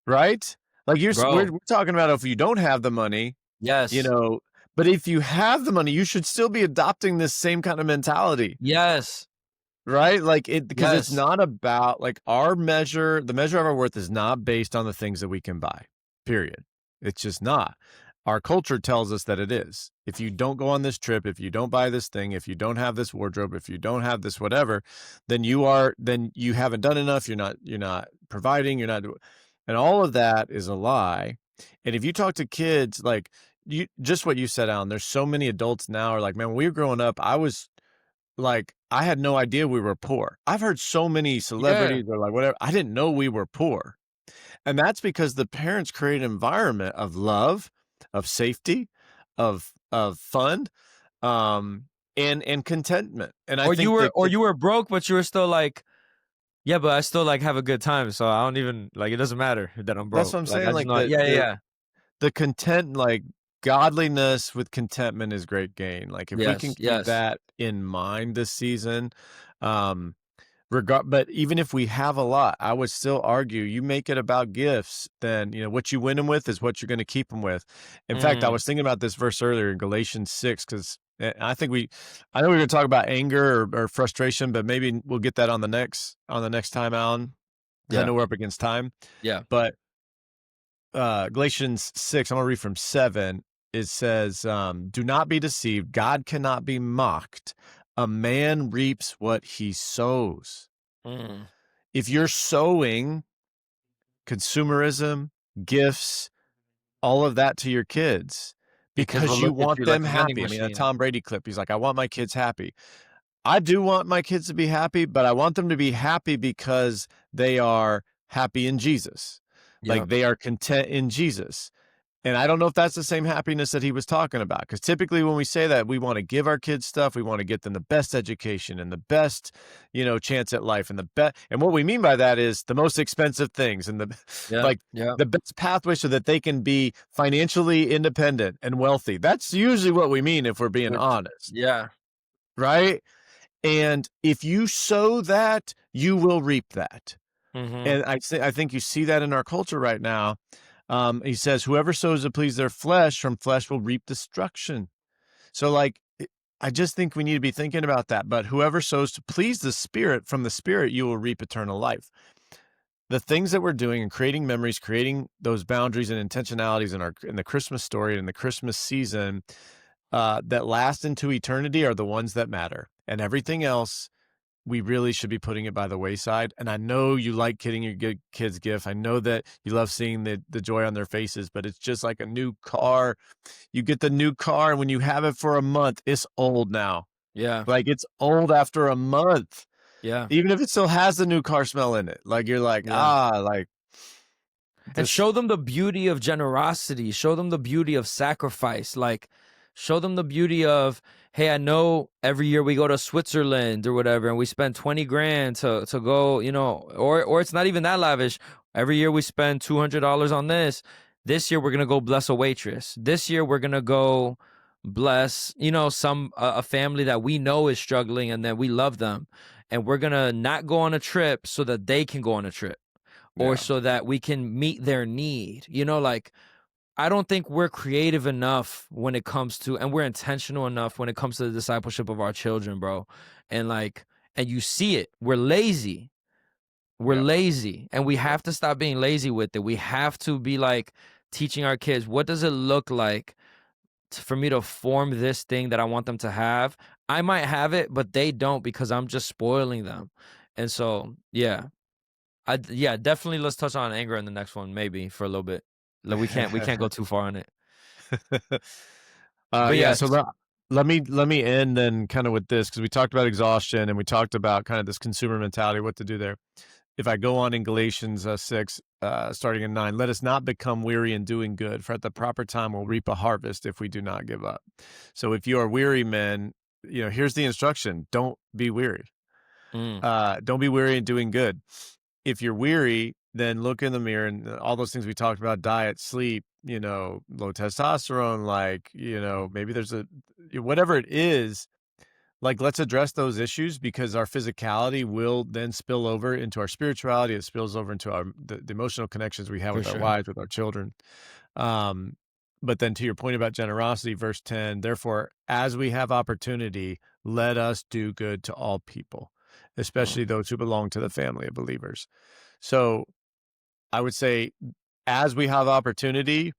Speaker 2: right? Like we're
Speaker 1: bro.
Speaker 2: talking about if you don't have the money,
Speaker 1: Yes.
Speaker 2: but if you have the money, you should still be adopting this same kind of mentality,
Speaker 1: Yes.
Speaker 2: right? Like because it's
Speaker 1: Yes.
Speaker 2: not about like the measure of our worth is not based on the things that we can buy, period. It's just not. Our culture tells us that it is. If you don't go on this trip, if you don't buy this thing, if you don't have this wardrobe, if you don't have this whatever, then you haven't done enough. You're not providing. And all of that is a lie. And if you talk to kids, like just what you said, Alan, there's so many adults now are like, man, when we were growing up, I was like, I had no idea we were poor. I've heard so many
Speaker 1: Yeah.
Speaker 2: celebrities or like whatever. I didn't know we were poor. And that's because the parents create an environment of love, of safety, of fun, and contentment. And I
Speaker 1: Or
Speaker 2: think that
Speaker 1: you were broke, but you were still like, yeah, but I still like have a good time. So I don't even like, it doesn't matter that I'm
Speaker 2: that's
Speaker 1: broke.
Speaker 2: what I'm
Speaker 1: Like
Speaker 2: saying.
Speaker 1: I just
Speaker 2: Like
Speaker 1: know, yeah, yeah, yeah.
Speaker 2: the content, like godliness with contentment is great gain. Like if we can
Speaker 1: Yes,
Speaker 2: keep
Speaker 1: yes.
Speaker 2: that in mind this season, um, but even if we have a lot, I would still argue you make it about gifts, then what you win them with is what you're going to keep them with. In fact, I
Speaker 1: Mm,
Speaker 2: was thinking about this verse earlier in Galatians 6, because I know we're going to talk about anger or frustration, but maybe we'll get that on the next time, Alan, because I
Speaker 1: yeah,
Speaker 2: know we're up against time.
Speaker 1: yeah.
Speaker 2: But Galatians 6, I'm going to read from 7. It says, do not be deceived. God cannot be mocked. A man reaps what he sows.
Speaker 1: Mm.
Speaker 2: If you're sowing consumerism, gifts, all of that to your kids
Speaker 1: Your kids will
Speaker 2: because you
Speaker 1: look at
Speaker 2: want
Speaker 1: you like
Speaker 2: them
Speaker 1: a vending
Speaker 2: happy. I mean, a
Speaker 1: machine.
Speaker 2: Tom Brady clip, he's like, I want my kids happy. I do want my kids to be happy, but I want them to be happy because they are happy in Jesus.
Speaker 1: Yeah.
Speaker 2: Like they are content in Jesus. And I don't know if that's the same happiness that he was talking about. Because typically when we say that, we want to give our kids stuff. We want to get them the best education and the best, chance at life and the best. And what we mean by that is the most expensive things and
Speaker 1: Yeah.
Speaker 2: like the best pathway so that they can be financially independent and wealthy. That's usually what we mean if we're being honest.
Speaker 1: Yeah.
Speaker 2: Right. And if you sow that, you will reap that. And I think you see that in our culture right now. He says, whoever sows to please their flesh, from flesh will reap destruction. So I just think we need to be thinking about that. But whoever sows to please the Spirit, from the Spirit, you will reap eternal life. The things that we're doing and creating memories, creating those boundaries and intentionalities in the Christmas story and in the Christmas season that last into eternity are the ones that matter. And everything else, we really should be putting it by the wayside. And I know you like getting your kids gifts. I know that you love seeing the joy on their faces, but it's just like a new car. You get the new car, and when you have it for a month, it's old now.
Speaker 1: Yeah.
Speaker 2: Like it's old after a month.
Speaker 1: Yeah.
Speaker 2: Even if it still has the new car smell in it. Like you're like,
Speaker 1: and show them the beauty of generosity. Show them the beauty of sacrifice. Like, show them the beauty of, hey, I know every year we go to Switzerland or whatever, and we spend 20 grand to go, or it's not even that lavish. Every year we spend $200 on this. This year we're going to go bless a waitress. This year we're going to go bless, a family that we know is struggling and that we love them. And we're going to not go on a trip so that they can go on a trip, or so that we can meet their need. I don't think we're creative enough when it comes to, and we're intentional enough when it comes to the discipleship of our children, bro. And you see it. We're lazy. Lazy. And we have to stop being lazy with it. We have to be teaching our kids, what does it look like for me to form this thing that I want them to have? I might have it, but they don't, because I'm just spoiling them. And so, definitely let's touch on anger in the next one, maybe for a little bit. Like we can't go too far on it.
Speaker 2: So let me end then kind of with this, because we talked about exhaustion and we talked about kind of this consumer mentality, what to do there. If I go on in Galatians 6, starting in 9, let us not become weary in doing good, for at the proper time we'll reap a harvest if we do not give up. So if you are weary, men, here's the instruction: don't be weary. Don't be weary in doing good. If you're weary, then look in the mirror and all those things we talked about: diet, sleep, low testosterone, maybe there's whatever it is, let's address those issues, because our physicality will then spill over into our spirituality. It spills over into the emotional connections we have with our wives, with our children. But then to your point about generosity, verse 10, therefore, as we have opportunity, let us do good to all people, especially those who belong to the family of believers. So I would say, as we have opportunity,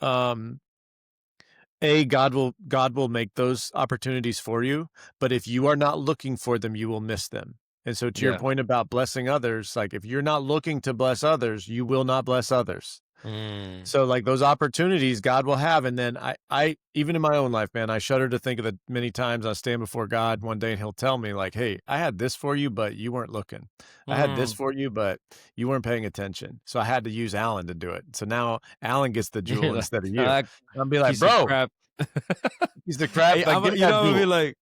Speaker 2: God will make those opportunities for you. But if you are not looking for them, you will miss them. And so to your point about blessing others, if you're not looking to bless others, you will not bless others. So those opportunities God will have. And then I even in my own life, man, I shudder to think of the many times I stand before God one day and he'll tell me hey, I had this for you, but you weren't looking. I had this for you, but you weren't paying attention. So I had to use Alan to do it. So now Alan gets the jewel instead of you. I'll be like, bro, he's the crap.
Speaker 1: You'll be like,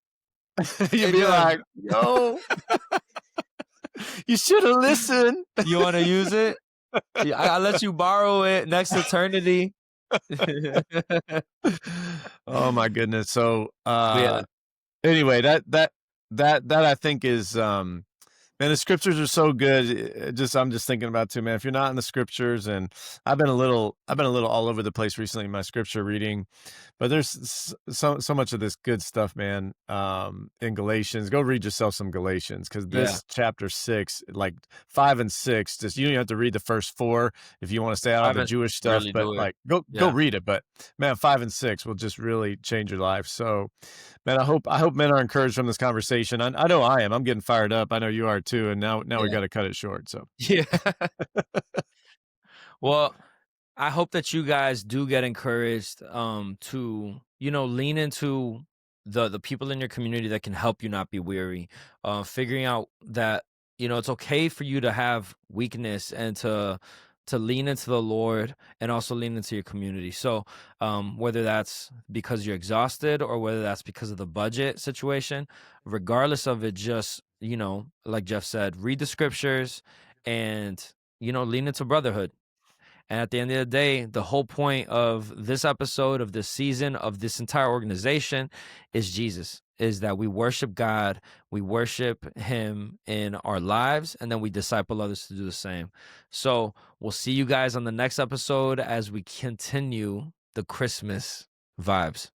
Speaker 2: you'll be like, yo, you should have listened.
Speaker 1: You want to use it? I'll let you borrow it next eternity.
Speaker 2: Oh my goodness. So anyway, that I think is man, the scriptures are so good. I'm just thinking about too, man. If you're not in the scriptures, and I've been a little all over the place recently in my scripture reading, but there's so much of this good stuff, man. In Galatians, go read yourself some Galatians, because this chapter 6, 5 and 6, just you don't have to read the first 4 if you want to stay out of the Jewish stuff,
Speaker 1: really
Speaker 2: but go read it. But man, 5 and 6 will just really change your life. So, man, I hope men are encouraged from this conversation. I know I am. I'm getting fired up. I know you are too. And now we got to cut it short. So
Speaker 1: Well, I hope that you guys do get encouraged to lean into the people in your community that can help you not be weary. Figuring out that it's okay for you to have weakness and to to lean into the Lord and also lean into your community. So whether that's because you're exhausted or whether that's because of the budget situation, regardless of it, just, like Jeff said, read the scriptures and, lean into brotherhood. And at the end of the day, the whole point of this episode, of this season, of this entire organization is Jesus, is that we worship God, we worship him in our lives, and then we disciple others to do the same. So we'll see you guys on the next episode as we continue the Christmas vibes.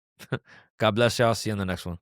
Speaker 1: God bless y'all. See you on the next one.